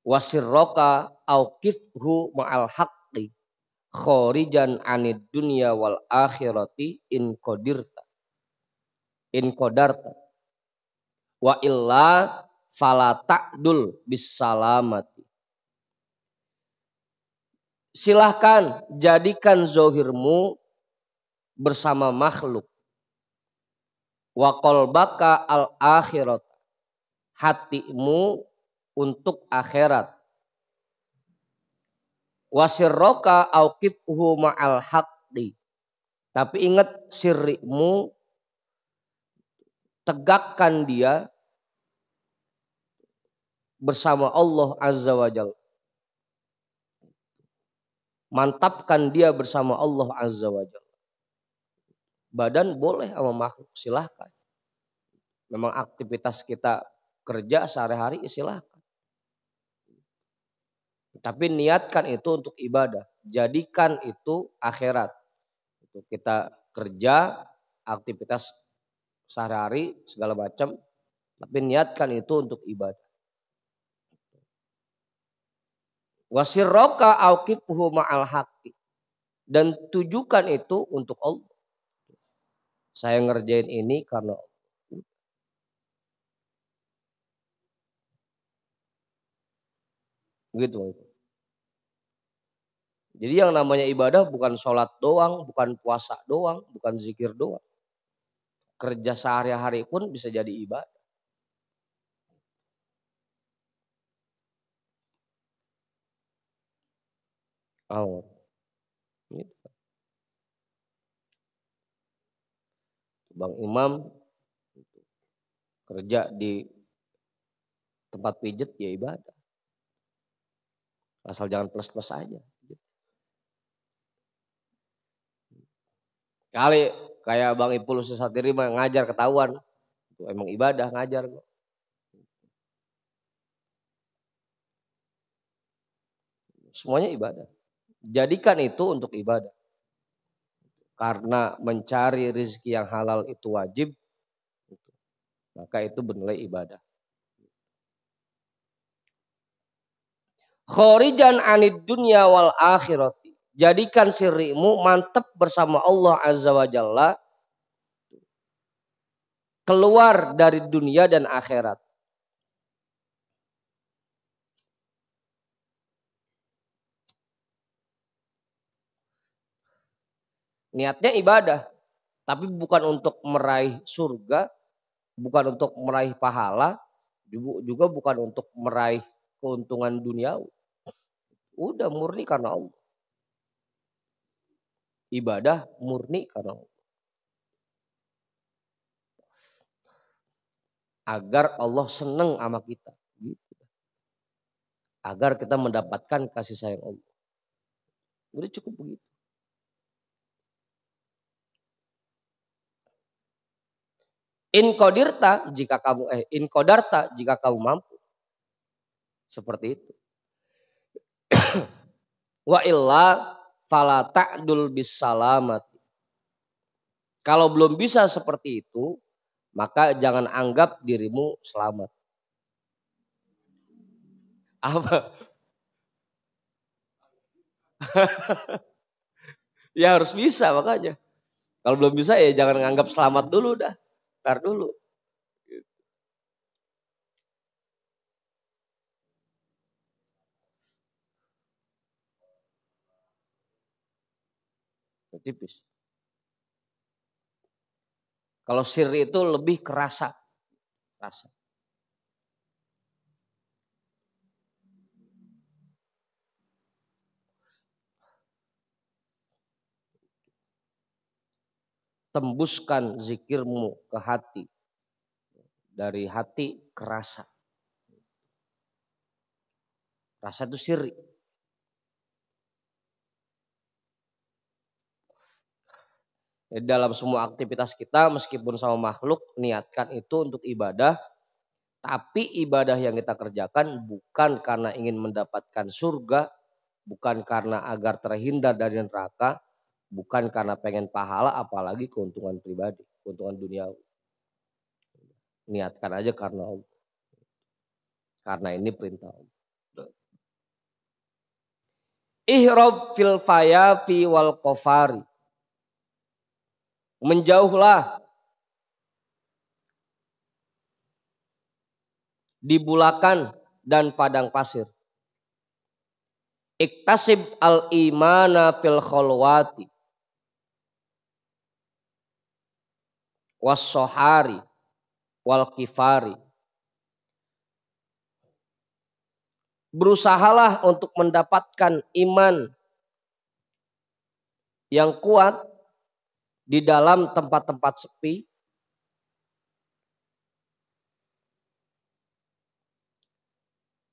Wasirroka auqifhu ma'al haqqi khorijan anid dunya wal akhirati in qadarta wa illa fala ta'dul bis salamati. Silahkan jadikan zohirmu bersama makhluk, wa qalbaka al akhirat, hatimu untuk akhirat, wasirroka auqifhu ma'al haqqi, tapi ingat sirrimu, tegakkan dia bersama Allah Azza wa Jalla. Mantapkan dia bersama Allah Azza wa Jalla. Badan boleh sama makhluk, silahkan. Memang aktivitas kita kerja sehari-hari, silahkan. Tapi niatkan itu untuk ibadah. Jadikan itu akhirat. Kita kerja, aktivitas sehari-hari, segala macam. Tapi niatkan itu untuk ibadah. Wasirroka auqifhu ma'al haqqi. Dan tujukan itu untuk Allah. Saya ngerjain ini karena Allah. Gitu. Jadi yang namanya ibadah bukan sholat doang, bukan puasa doang, bukan zikir doang. Kerja sehari-hari pun bisa jadi ibadah. Oh, gitu. Bang Imam kerja di tempat pijet ya ibadah. Asal jangan plus-plus aja. Kali kayak Bang Ipul Susatiri mah ngajar ketahuan. Itu emang ibadah ngajar kok. Semuanya ibadah. Jadikan itu untuk ibadah. Karena mencari rezeki yang halal itu wajib. Maka itu bernilai ibadah. Khorijan anid dunya wal akhirati. Jadikan sirrimu mantap bersama Allah Azza wa Jalla. Keluar dari dunia dan akhirat. Niatnya ibadah. Tapi bukan untuk meraih surga. Bukan untuk meraih pahala. Juga bukan untuk meraih keuntungan dunia. Udah murni karena Allah. Ibadah murni karena Allah. Agar Allah senang sama kita. Gitu. Agar kita mendapatkan kasih sayang Allah. Udah cukup begitu. Inkodarta jika kamu mampu. Seperti itu. Wa illa fala ta'dul bis salamati. Kalau belum bisa seperti itu, maka jangan anggap dirimu selamat. Apa? Ya harus bisa makanya. Kalau belum bisa ya jangan nganggap selamat dulu dah. Ntar dulu. Tipis. Kalau sirri itu lebih kerasa. Rasa. Tembuskan zikirmu ke hati. Dari hati ke rasa. Rasa itu sirri. Jadi dalam semua aktivitas kita meskipun sama makhluk, niatkan itu untuk ibadah. Tapi ibadah yang kita kerjakan bukan karena ingin mendapatkan surga, bukan karena agar terhindar dari neraka, bukan karena pengen pahala, apalagi keuntungan pribadi, keuntungan dunia. Niatkan aja karena Allah. Karena ini perintah Allah. Ihrab fil fayafi wal kofari. Menjauhlah di Bulakan dan padang pasir. Iktasib al imana fil kholwati was sohari wal kifari. Berusahalah untuk mendapatkan iman yang kuat di dalam tempat-tempat sepi,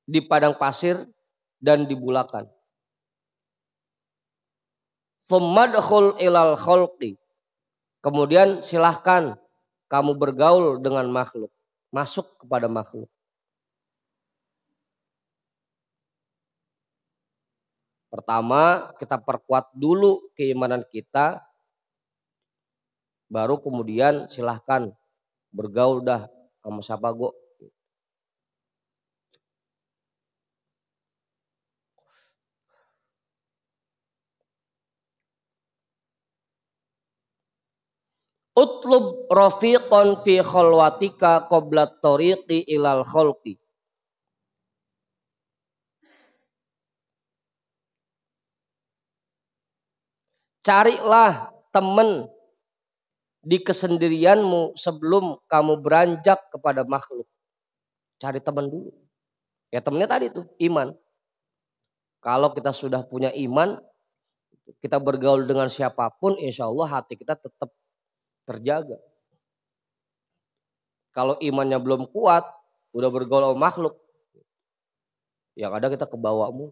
di padang pasir dan di Bulakan. Famadkhul ilal khalqi. Kemudian silahkan kamu bergaul dengan makhluk, masuk kepada makhluk. Pertama, kita perkuat dulu keimanan kita, baru kemudian silahkan bergaul dah sama siapa gua. Utlub rafiqan fi khalwatika qabla tariqi ilal khalqi. Carilah teman di kesendirianmu sebelum kamu beranjak kepada makhluk. Cari teman dulu. Ya temannya tadi tuh iman. Kalau kita sudah punya iman, kita bergaul dengan siapapun, insya Allah hati kita tetap terjaga. Kalau imannya belum kuat, udah bergaul sama makhluk, yang ada kita kebawamu.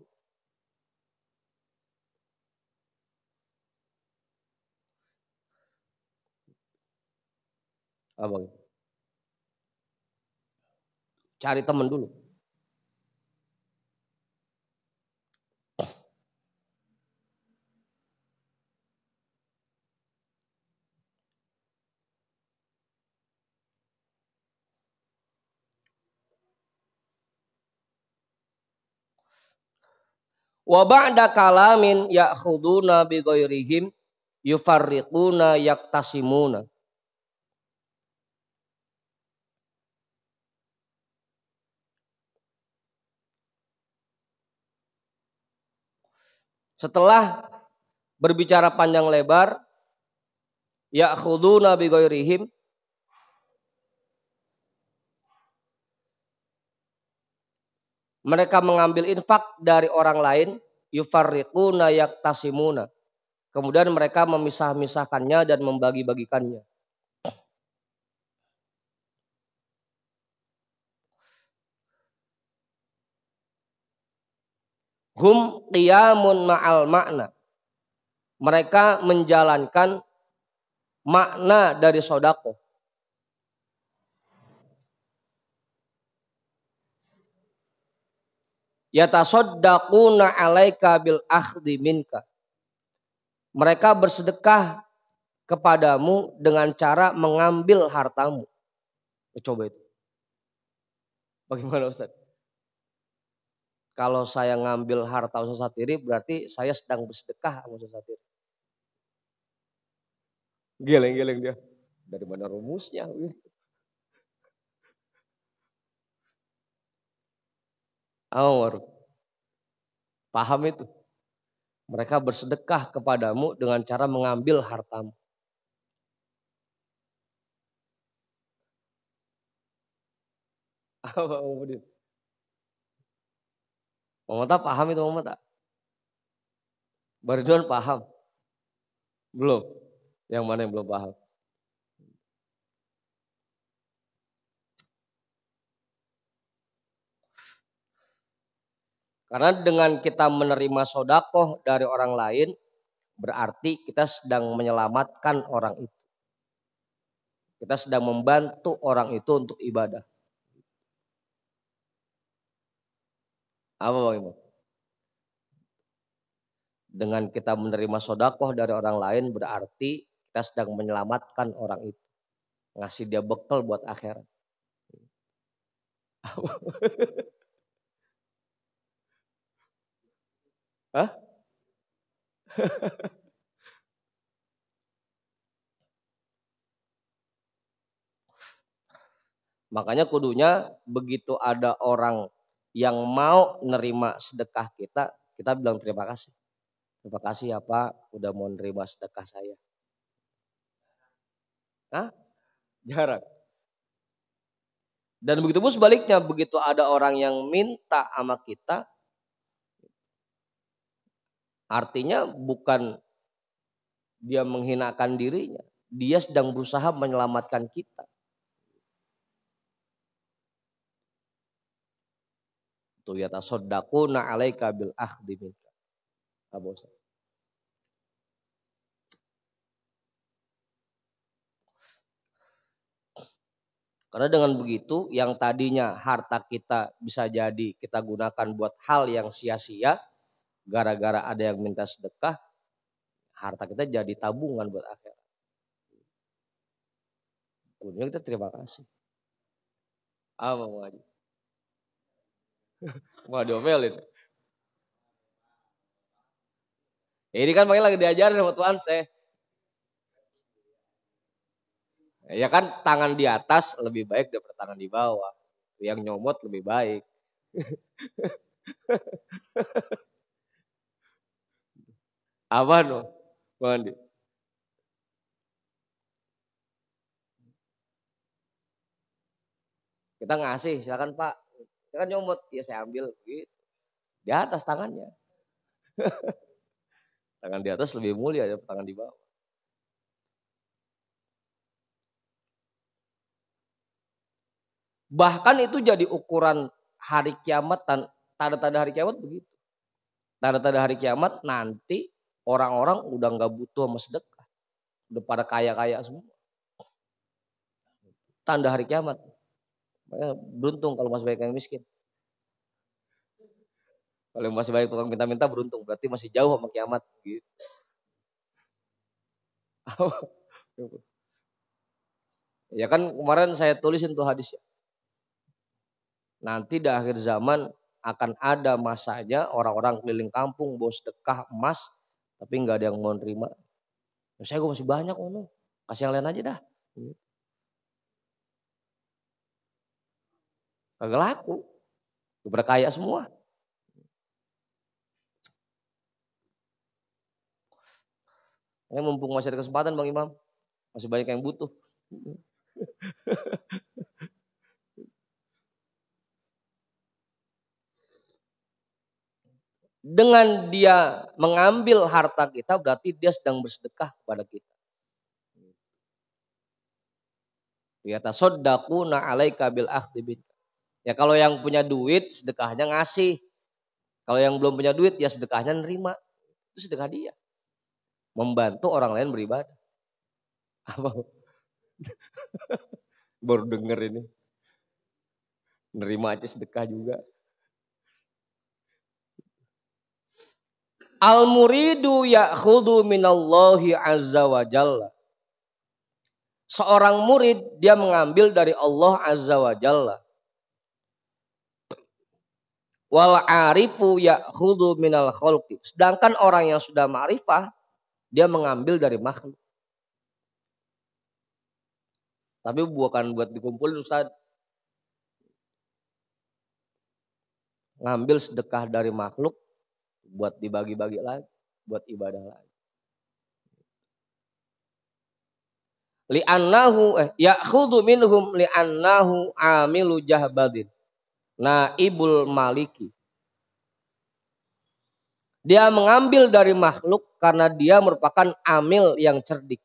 Abang, cari teman dulu. Wa ba'da kalamin ya'khuduna bi ghairihim yufarriquna yaktasimuna. Setelah berbicara panjang lebar, ya'khuduna bi ghairihim, mereka mengambil infak dari orang lain, yufarriquna yaktasimuna. Kemudian mereka memisah-misahkannya dan membagi-bagikannya. Hum qiyamun ma'al makna. Mereka menjalankan makna dari sodako. Yatasoddaquna alaika bil akhdi minka. Mereka bersedekah kepadamu dengan cara mengambil hartamu. Coba itu. Bagaimana Ustaz? Kalau saya ngambil harta Ustaz Satiri berarti saya sedang bersedekah sama Ustaz Satiri. Geleng-geleng dia. Dari mana rumusnya? Awar. Paham itu? Mereka bersedekah kepadamu dengan cara mengambil hartamu. Apa Muhammad? Muhammad paham itu Muhammad? Baridwan paham? Belum? Yang mana yang belum paham? Karena dengan kita menerima sodakoh dari orang lain, berarti kita sedang menyelamatkan orang itu. Kita sedang membantu orang itu untuk ibadah. Apa Bang Imam? Dengan kita menerima sodakoh dari orang lain, berarti kita sedang menyelamatkan orang itu. Ngasih dia bekal buat akhirat. Hah? Makanya kudunya begitu ada orang yang mau nerima sedekah kita, kita bilang terima kasih. Terima kasih ya Pak, udah mau nerima sedekah saya. Hah? Jarang. Dan begitu pun sebaliknya, begitu ada orang yang minta sama kita, artinya bukan dia menghinakan dirinya, dia sedang berusaha menyelamatkan kita. Tuh ya tasaddaquna 'alaika bil akhdi minka. Abu Ustaz. Karena dengan begitu yang tadinya harta kita bisa jadi kita gunakan buat hal yang sia-sia, gara-gara ada yang minta sedekah, harta kita jadi tabungan buat akhirat. Kemudian kita terima kasih. Apa mau aja? Mau diomelin. Ini kan makanya lagi diajarin sama Tuhan saya. Ya kan tangan di atas lebih baik daripada tangan di bawah. Yang nyomot lebih baik. Apa no? Mandi. Kita ngasih, silakan Pak. Kita kan nyomot, ya saya ambil gitu. Di atas tangannya. Tangan di atas lebih mulia daripada tangan di bawah. Bahkan itu jadi ukuran hari kiamat, tanda-tanda hari kiamat begitu. Tanda-tanda hari kiamat nanti orang-orang udah nggak butuh sama sedekah. Udah pada kaya-kaya semua. Tanda hari kiamat. Makanya beruntung kalau masih banyak yang miskin. Kalau masih banyak tukang minta-minta beruntung. Berarti masih jauh sama kiamat. Gitu. Ya kan kemarin saya tulisin tuh hadis ya. Nanti di akhir zaman akan ada masanya orang-orang keliling kampung bawa sedekah emas. Tapi nggak ada yang mau nerima. Saya gue masih banyak ono. Kasih yang lain aja dah. Kagak laku. Udah kaya semua. Ini mumpung masih ada kesempatan Bang Imam. Masih banyak yang butuh. Dengan dia mengambil harta kita berarti dia sedang bersedekah kepada kita. Ya tasaddaquna 'alaika bil akhdi bik. Ya kalau yang punya duit sedekahnya ngasih. Kalau yang belum punya duit ya sedekahnya nerima. Itu sedekah dia. Membantu orang lain beribadah. Apa? Baru denger ini. Nerima aja sedekah juga. Al-muridu ya'khudhu minallahi azza wa jalla. Seorang murid dia mengambil dari Allah Azza wa Jalla. Wal arifu ya'khudhu minal khalqi. Sedangkan orang yang sudah ma'rifah dia mengambil dari makhluk. Tapi bukan buat dikumpulin Ustaz. Ngambil sedekah dari makhluk buat dibagi-bagi lagi, buat ibadah lagi. Li'annahu ya'khudhu minhum li'annahu amilu jahbadin. Naibul maliki. Dia mengambil dari makhluk karena dia merupakan amil yang cerdik.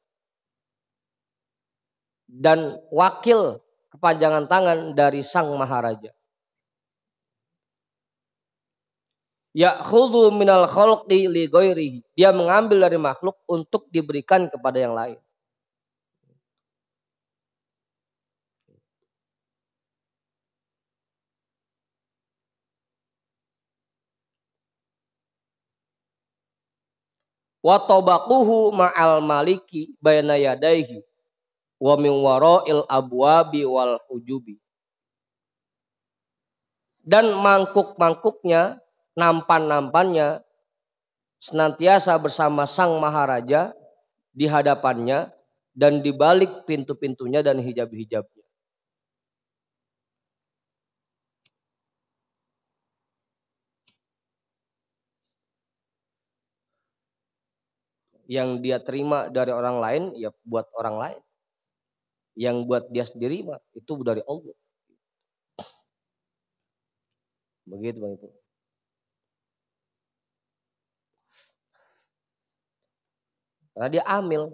Dan wakil kepanjangan tangan dari sang maharaja. Ya'khudhu minal khalqi li ghairihi. Dia mengambil dari makhluk untuk diberikan kepada yang lain. Wa tabaquhu ma'al maliki bayna yadayhi wa min wara'il abwabi wal hujubi. Dan mangkuk-mangkuknya, nampan-nampannya senantiasa bersama sang maharaja di hadapannya dan di balik pintu-pintunya dan hijab-hijabnya. Yang dia terima dari orang lain ya buat orang lain. Yang buat dia sendiri mah itu dari Allah. Begitu Bang itu. Karena dia amil.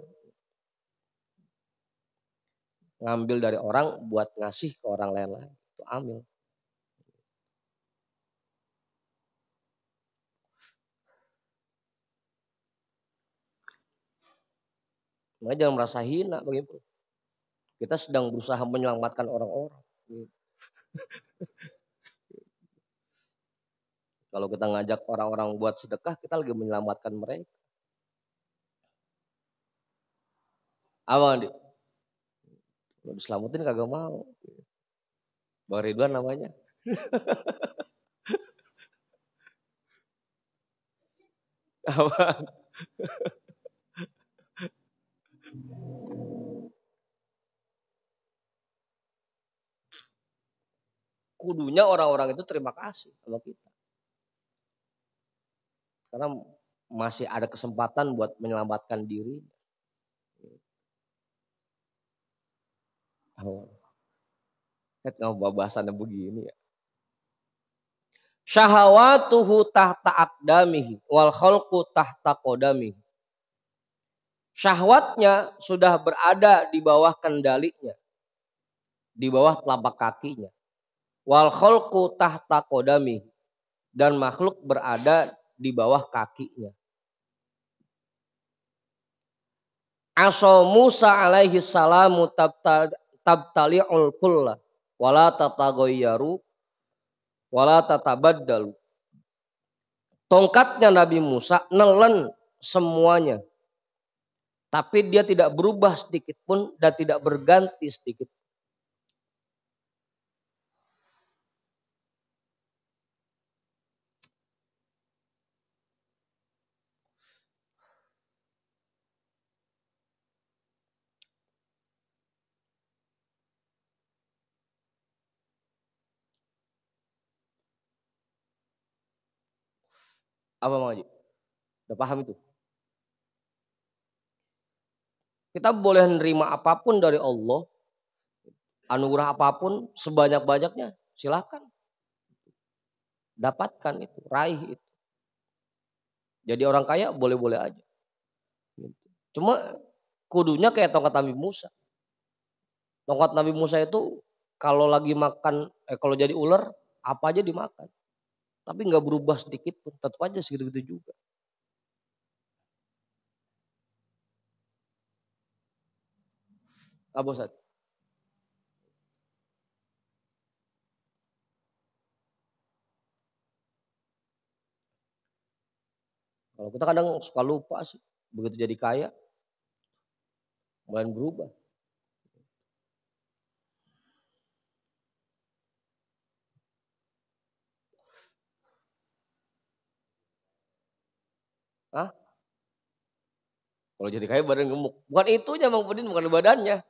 Ngambil dari orang buat ngasih ke orang lain. Itu amil. Makanya jangan merasa hina begitu. Kita sedang berusaha menyelamatkan orang-orang. Kalau kita ngajak orang-orang buat sedekah, kita lagi menyelamatkan mereka. Apa nih? Kalau diselamatin kagak mau. Bang Ridwan namanya. Apa? Kudunya orang-orang itu terima kasih sama kita. Karena masih ada kesempatan buat menyelamatkan diri. Nggak bahasannya begini ya. Syahawatuhu tahta aqdamihi wal khalqu tahta qadamihi. Syahwatnya sudah berada di bawah kendalinya. Di bawah telapak kakinya. Wal khalqu tahta qadamihi. Dan makhluk berada di bawah kakinya. Asa Musa alaihi salamu tabtali'ul kulla wala tatagayyaru wala tatabaddalu. Tongkatnya Nabi Musa nelen semuanya. Tapi dia tidak berubah sedikit pun dan tidak berganti sedikit. Apa Bang Haji? Udah paham itu? Kita boleh nerima apapun dari Allah. Anugerah apapun sebanyak-banyaknya. Silakan. Dapatkan itu. Raih itu. Jadi orang kaya boleh-boleh aja. Cuma kudunya kayak tongkat Nabi Musa. Tongkat Nabi Musa itu kalau lagi makan, kalau jadi ular apa aja dimakan. Tapi nggak berubah sedikit pun. Tetap aja segitu-gitu juga. Apa Ustaz? Kalau kita kadang suka lupa sih. Begitu jadi kaya. Mulai berubah. Kalau jadi kaya badan gemuk. Bukan itunya Bang Pudin, bukan badannya.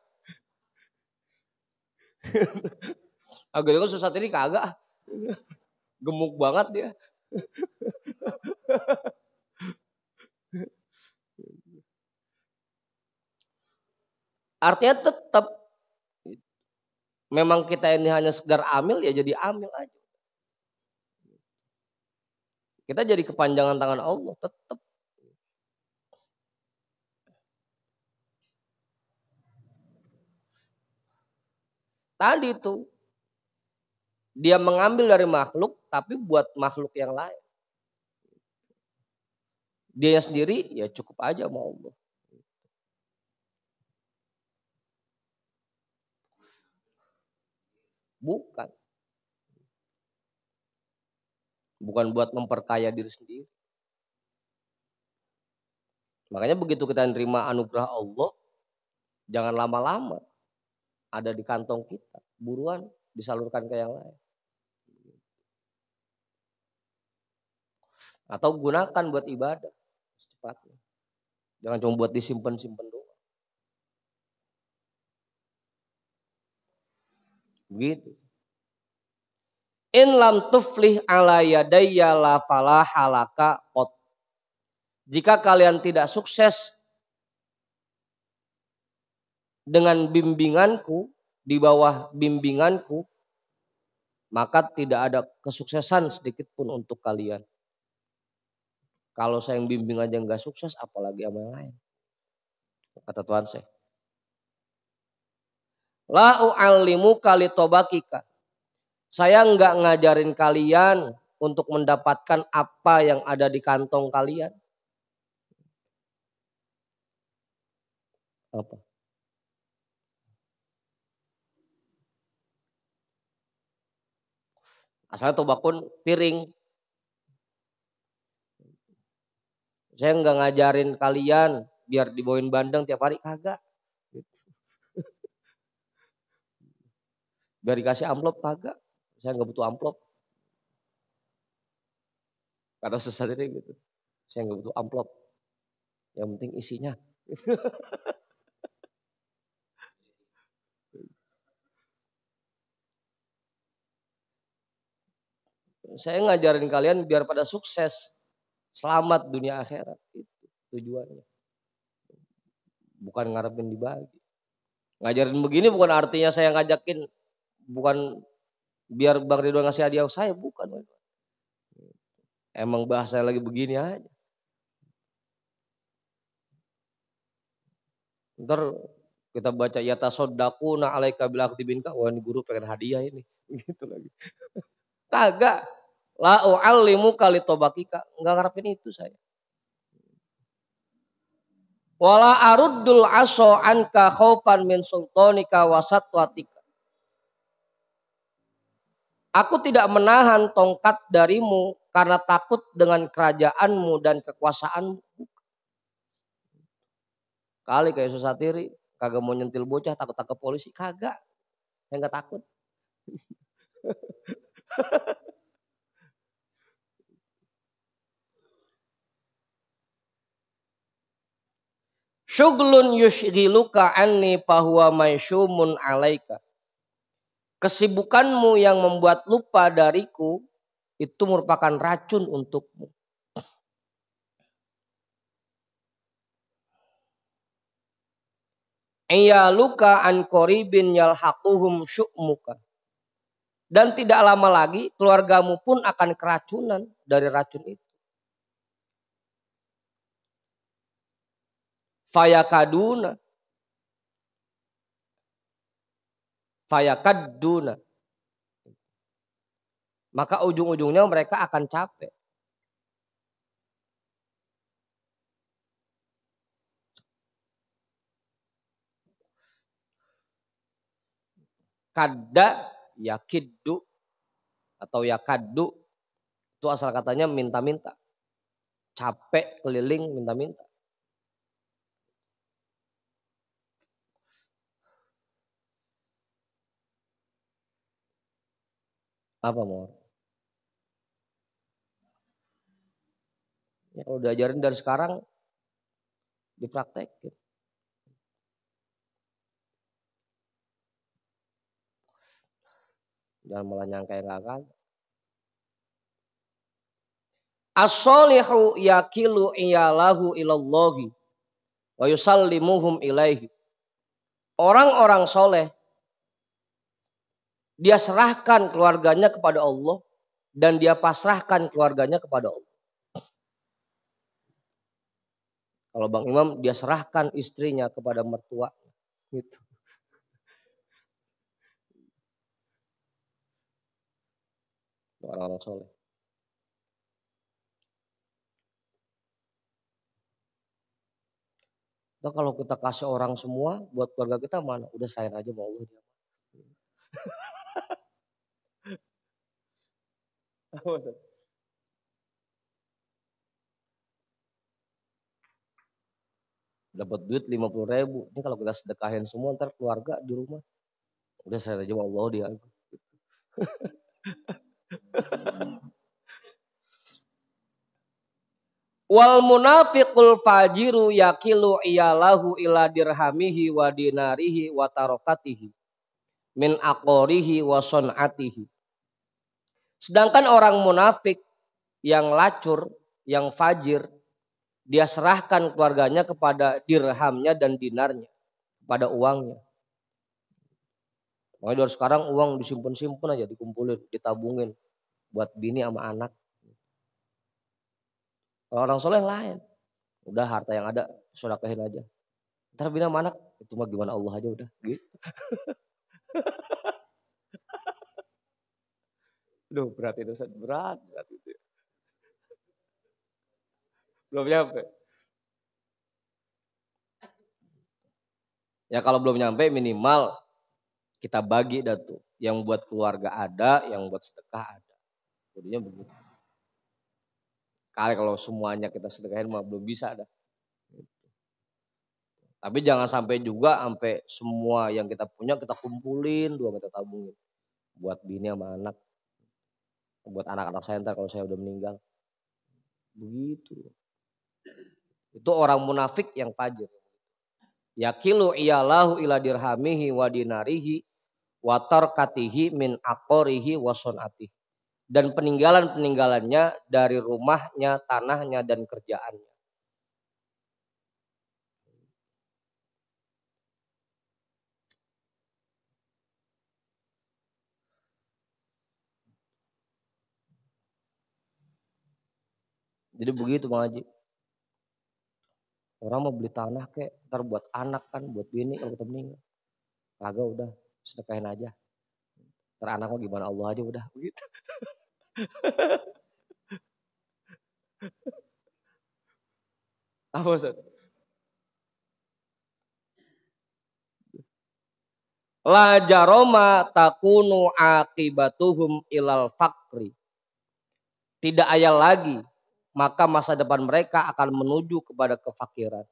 Agak kan susah tadi kagak. Gemuk banget dia. Artinya tetap memang kita ini hanya sekedar amil ya jadi amil aja. Kita jadi kepanjangan tangan Allah tetap. Tadi itu dia mengambil dari makhluk tapi buat makhluk yang lain. Dia sendiri ya cukup aja sama Allah. Bukan. Bukan buat memperkaya diri sendiri. Makanya begitu kita nerima anugerah Allah, jangan lama-lama. Ada di kantong kita. Buruan disalurkan ke yang lain. Atau gunakan buat ibadah. Secepatnya. Jangan cuma buat disimpan-simpan doang. Begitu. In lam tuflih ala yadayya la falaha laka qat. Jika kalian tidak sukses dengan bimbinganku, di bawah bimbinganku, maka tidak ada kesuksesan sedikit pun untuk kalian. Kalau saya yang bimbing aja nggak sukses, apalagi sama yang lain. Kata Tuhan saya. La u'allimu kali tobakika. Saya nggak ngajarin kalian untuk mendapatkan apa yang ada di kantong kalian. Apa? Asalnya tobakun piring. Saya nggak ngajarin kalian biar dibawain bandeng tiap hari, kagak. Biar dikasih amplop, kagak. Saya nggak butuh amplop. Karena sesatnya gitu. Saya nggak butuh amplop. Yang penting isinya. Saya ngajarin kalian biar pada sukses. Selamat dunia akhirat. Itu tujuannya. Bukan ngarepin dibagi. Ngajarin begini bukan artinya saya ngajakin. Bukan biar Bang Ridwan ngasih hadiah saya. Bukan. Emang bahasa lagi begini aja. Ntar kita baca yata sodakuna alaika bil aktibinka. Wah ini guru pengen hadiah ini. Gitu lagi. Kagak. La u'allimu kali tobakika. Enggak ngarepin itu saya. Wala aruddul aso anka khaufan min sultanika wasatwatika. Aku tidak menahan tongkat darimu karena takut dengan kerajaanmu dan kekuasaanmu. Kali kayak susah tiri. Kagak mau nyentil bocah takut ke polisi. Kagak. Saya enggak takut. Syuglun yushghiluka anni fahuwa maishumun alaika. Kesibukanmu yang membuat lupa dariku itu merupakan racun untukmu. Iyaluka an qoribin yalhaquhum syu'muka. Dan tidak lama lagi keluargamu pun akan keracunan dari racun itu. Fayakaduna. Maka ujung-ujungnya mereka akan capek. Kada yakiddu atau yakaddu itu asal katanya minta-minta. Capek keliling minta-minta. Apa mau? Ya, kalau diajarin dari sekarang dipraktekin. Jangan malah nyangka yang enggak. As-solihu yakilu iyalahu ilallahi wa yusallimuhum ilaihi. Orang-orang soleh dia serahkan keluarganya kepada Allah dan dia pasrahkan keluarganya kepada Allah. Kalau Bang Imam dia serahkan istrinya kepada mertua gitu. Orang-orang soleh. Nah, kalau kita kasih orang semua buat keluarga kita mana? Udah sayang aja sama Allah dia. Dapat duit 50.000. Ini kalau kita sedekahin semua ntar keluarga di rumah. Udah sayang aja sama Allah dia. Wal munafiqul fajiru yakilu iyalahu ila dirhamihi wa dinarihi wa tarokatihi min aqorihi wa son'atihi. Sedangkan orang munafik yang lacur, yang fajir, dia serahkan keluarganya kepada dirhamnya dan dinarnya, kepada uangnya. Makanya dari sekarang uang disimpan-simpan aja, dikumpulin, ditabungin buat bini sama anak. Kalau orang soleh lain. Udah harta yang ada, sedekahin aja. Ntar bina sama anak, itu mah gimana Allah aja udah. Gitu. Duh berat itu, berat itu. Belum nyampe. Ya kalau belum nyampe minimal kita bagi dah tuh. Yang buat keluarga ada, yang buat sedekah ada. Jadinya begitu. Kalau semuanya kita sedekahin mah belum bisa dah. Tapi jangan sampai juga sampai semua yang kita punya kita kumpulin, dua kita tabungin. Buat bini sama anak. Buat anak-anak saya ntar kalau saya udah meninggal. Begitu. Itu orang munafik yang fajir. Yakilu iyalahu ila dirhamihi wa dinarihi wa tarkatihi min aqorihi wa son'atihi. Dan peninggalannya dari rumahnya, tanahnya, dan kerjaannya. Jadi begitu Bang Haji. Orang mau beli tanah kek, ntar buat anak kan, buat bini kalau kita meninggal. Kagak udah, sedekahin aja. Ntar anak mau gimana Allah aja udah begitu. Apa Ustaz? La jaroma takunu akibatuhum ilal fakri. Tidak ayal lagi, maka masa depan mereka akan menuju kepada kefakiran.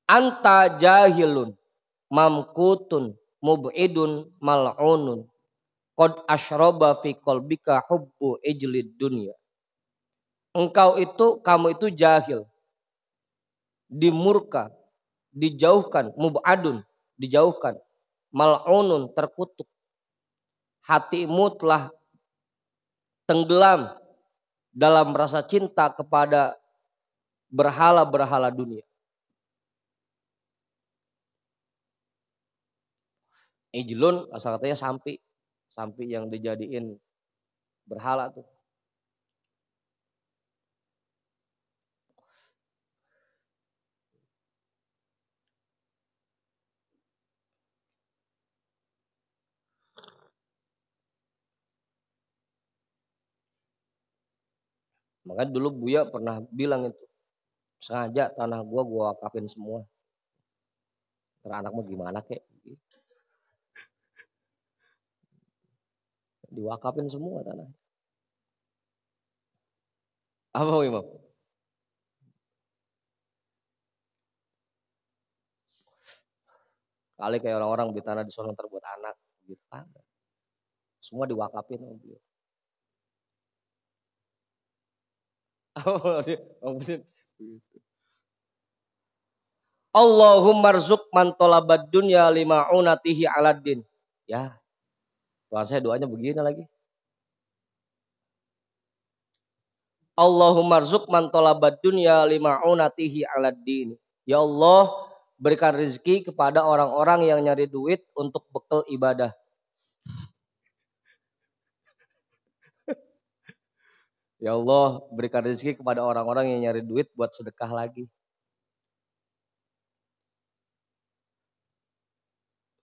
Anta jahilun, mamkutun, mub'idun, mal'unun. Qad asyroba fi qalbika hubbu ijlid dunya. Kamu itu jahil. Dimurka, dijauhkan, mub'adun, dijauhkan. Mal'unun, terkutuk. Hatimu telah tenggelam dalam rasa cinta kepada berhala-berhala dunia. Ijlun asal katanya sampi yang dijadiin berhala tuh. Makanya dulu Buya pernah bilang itu, sengaja tanah gua wakafin semua. Terus anak mau gimana kek? Diwakafin semua tanah. Apa Imam? Kali kayak orang-orang beli tanah di sono terbuat anak gitu kan. Semua diwakafin sama beliau. Allahumma rzuq man talabad dunya lima'unatihi aladdin. Ya, Tuhan saya doanya begini lagi. Allahumma rzuq man talabad dunya lima'unatihi aladdin. Ya Allah, berikan rezeki kepada orang-orang yang nyari duit untuk bekal ibadah. Ya Allah, berikan rezeki kepada orang-orang yang nyari duit buat sedekah lagi.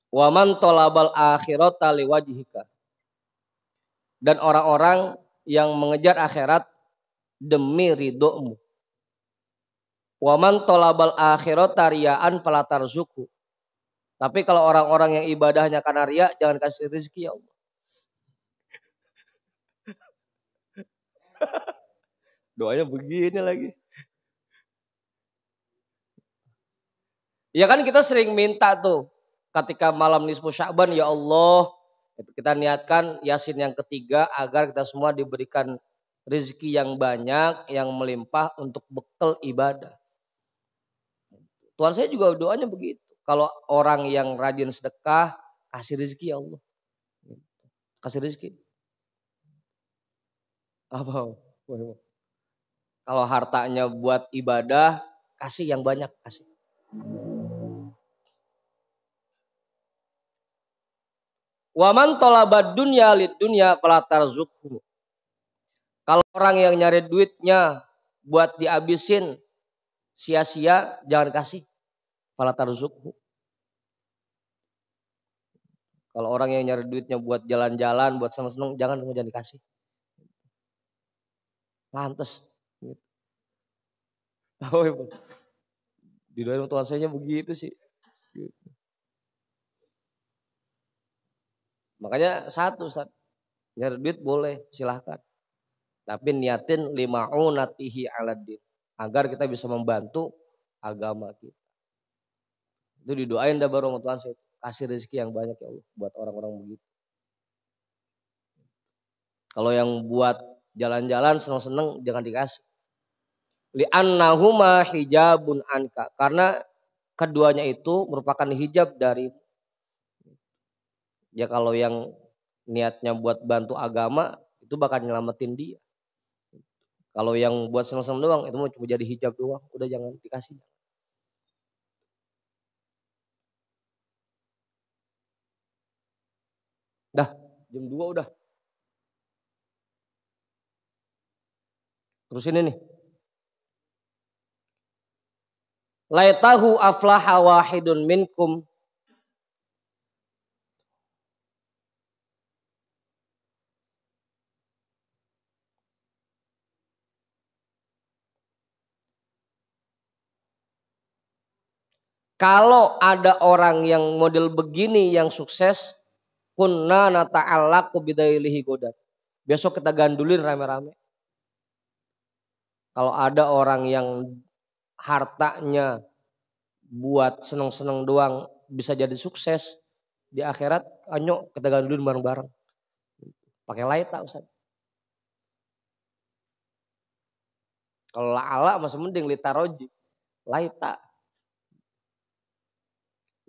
Wa man talabal akhirata liwajhika. Dan orang-orang yang mengejar akhirat demi ridhomu. Wa man talabal akhirata riya'an fala tarzuqhu. Tapi kalau orang-orang yang ibadahnya karena riya, jangan kasih rezeki ya Allah. Doanya begini lagi. Ya kan kita sering minta tuh ketika malam nisfu Sya'ban, ya Allah, kita niatkan Yasin yang ketiga agar kita semua diberikan rezeki yang banyak, yang melimpah untuk bekal ibadah. Tuhan saya juga doanya begitu. Kalau orang yang rajin sedekah, kasih rezeki ya Allah. Kasih rezeki. Apa? Kalau hartanya buat ibadah, kasih yang banyak, kasih. Wa man talabad dunya lid dunya fala tarzuqhu. Kalau orang yang nyari duitnya buat dihabisin sia-sia, jangan kasih. Fala tarzuqhu. Kalau orang yang nyari duitnya buat jalan-jalan, buat seneng-seneng, jangan dikasih. Pantes. Tahu ya, di dalam Tuhan saya begitu sih. Makanya satu, nyari duit boleh, silahkan. Tapi niatin lima'unatihi aladdin. Agar kita bisa membantu agama kita. Itu didoain dah baru sama Tuhan saya. Kasih rezeki yang banyak ya Allah buat orang-orang begitu. Kalau yang buat jalan-jalan seneng-seneng jangan dikasih. Li'annahuma hijabun anka. Karena keduanya itu merupakan hijab dari. Ya kalau yang niatnya buat bantu agama itu bakal nyelamatin dia. Kalau yang buat seneng-seneng doang itu mau cuma jadi hijab doang, udah jangan dikasih. Dah, jam 2 udah. Terus ini nih. Laitahu aflaha wahidun minkum. Kalau ada orang yang model begini yang sukses, kunna nata'allaqu bidailihi godat. Besok kita gandulin rame-rame. Kalau ada orang yang hartanya buat seneng-seneng doang bisa jadi sukses di akhirat, ayo kita gandulin bareng-bareng. Pakai laita Ustaz. Kalau la'ala masih mending litaroji. Laita.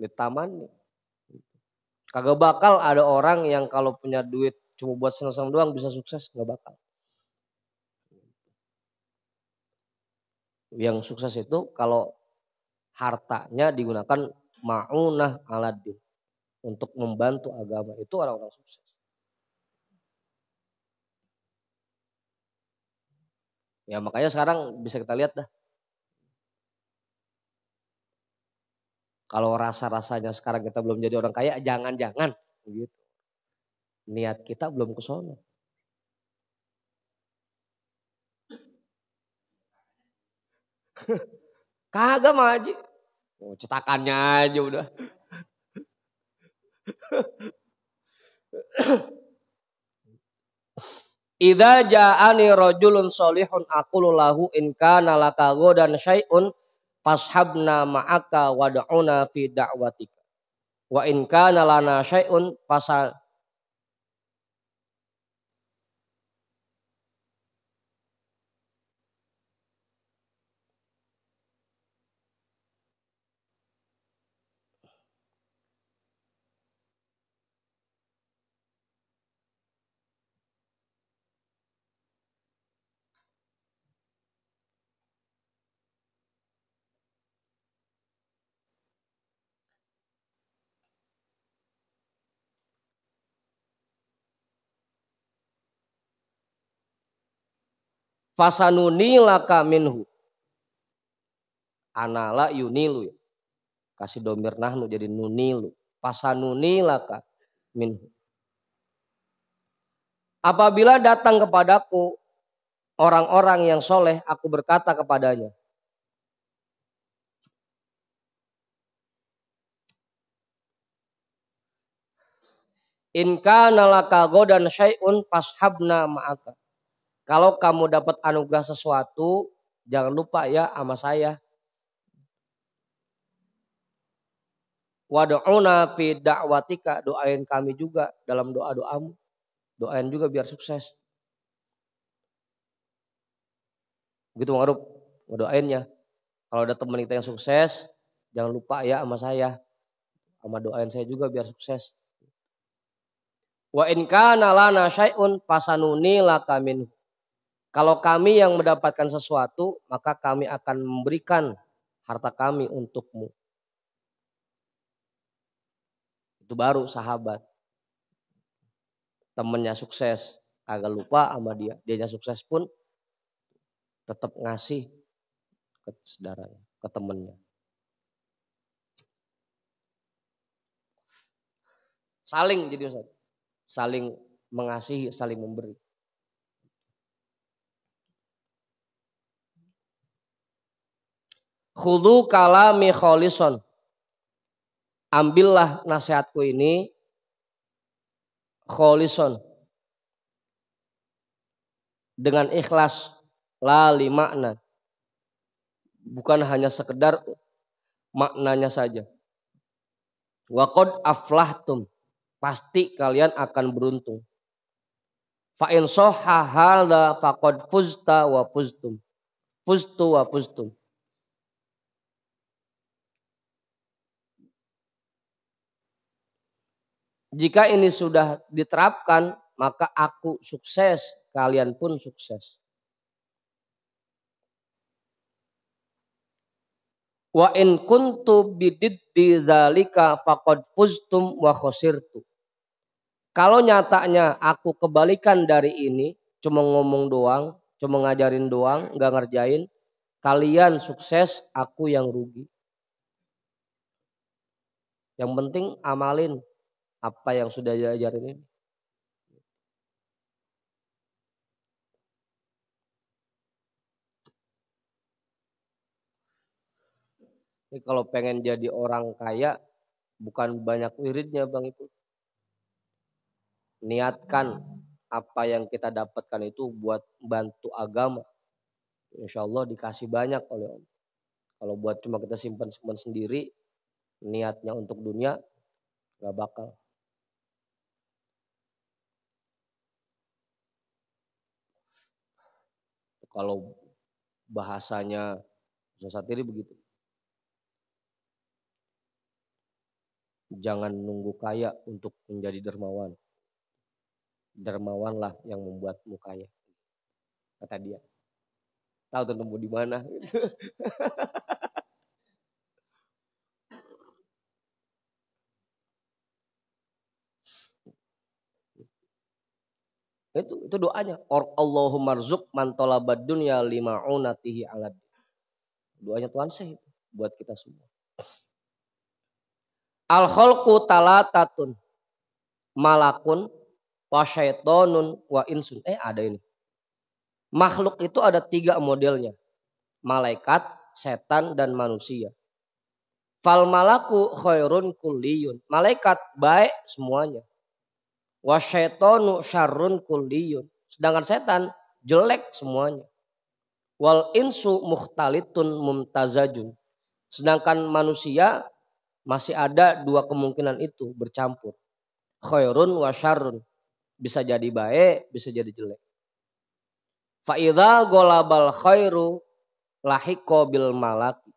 Litaman. Kagak bakal ada orang yang kalau punya duit cuma buat seneng-seneng doang bisa sukses, nggak bakal. Yang sukses itu kalau hartanya digunakan ma'unah aladdin untuk membantu agama, itu orang-orang sukses. Ya makanya sekarang bisa kita lihat dah. Kalau rasa-rasanya sekarang kita belum jadi orang kaya, jangan-jangan gitu. Niat kita belum ke sono. Kagak mah Haji. Oh, cetakannya aja udah. Idza ja'ani rajulun sholihun aqulu lahu in kana laka ghadan syai'un fashabna ma'aka wad'una fi da'watika. Wa in kana lana syai'un fasal. Fasanuni laka minhu. Anala yunilu. Kasih domir nahnu jadi nunilu. Fasanuni laka minhu. Apabila datang kepadaku orang-orang yang soleh, aku berkata kepadanya. In kana laka godan syai'un fashabna ma'aka. Kalau kamu dapat anugerah sesuatu, jangan lupa ya sama saya. Wad'una fi da'watika, doain kami juga dalam doa-doamu. Doain juga biar sukses. Begitu Ma'ruf, doainnya. Kalau ada teman kita yang sukses, jangan lupa ya sama saya. Sama doain saya juga biar sukses. Wa in kana lana syai'un fasanuni laka min. Kalau kami yang mendapatkan sesuatu, maka kami akan memberikan harta kami untukmu. Itu baru sahabat. Temennya sukses, agak lupa sama dia. Dianya sukses pun tetap ngasih ke saudaranya, ke temennya. Saling jadi Ustaz. Saling mengasihi, saling memberi. Khudu kalami kholison. Ambillah nasihatku ini kholison. Dengan ikhlas. La li makna. Bukan hanya sekedar maknanya saja. Wa qad aflahtum. Pasti kalian akan beruntung. Fa in sahha hadza faqad fuzta wa fuztum. Fuztu wa fuztum. Jika ini sudah diterapkan, maka aku sukses, kalian pun sukses. Wa in kuntu bididdi dzalika faqad fuztum wa khasirtu. Kalau nyatanya aku kebalikan dari ini, cuma ngomong doang, cuma ngajarin doang, nggak ngerjain, kalian sukses, aku yang rugi. Yang penting amalin apa yang sudah diajarin ini. Ini kalau pengen jadi orang kaya, bukan banyak wiridnya Bang itu. Niatkan apa yang kita dapatkan itu buat bantu agama. Insya Allah dikasih banyak oleh Allah. Kalau buat cuma kita simpan-simpan sendiri, niatnya untuk dunia, gak bakal. Kalau bahasanya saat ini begitu. Jangan nunggu kaya untuk menjadi dermawan. Dermawanlah yang membuatmu kaya. Kata dia. Tahu tuh nemu di mana? Itu doanya. Allahumma rzuq man talabad dunya lima'unatihi alad. Doanya Tuhan sih buat kita semua. Al khalqu talatatun. Malakun wa syaitonun wa insun. Ada ini. Makhluk itu ada 3 modelnya. Malaikat, setan, dan manusia. Fal malaku khairun kulliyun. Malaikat baik semuanya. Wa syaitonu syarrun kulliyun. Sedangkan setan jelek semuanya. Wal insu mukhtalitun mumtazajun. Sedangkan manusia masih ada 2 kemungkinan itu bercampur. Khairun wa syarrun. Bisa jadi baik, bisa jadi jelek. Fa idza ghalabal khairu lahiqa bil malaki.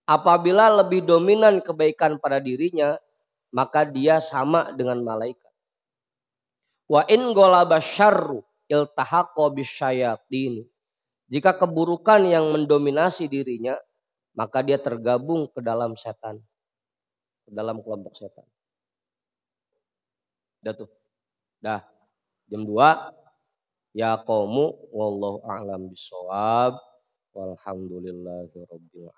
Apabila lebih dominan kebaikan pada dirinya, maka dia sama dengan malaikat. Wa in ghalaba syarru iltahaqa bisyayatin. Jika keburukan yang mendominasi dirinya, maka dia tergabung ke dalam setan. Ke dalam kelompok setan. Udah tuh. Jam 2. ya qaumu wallahu a'lam bisawab walhamdulillahi rabbil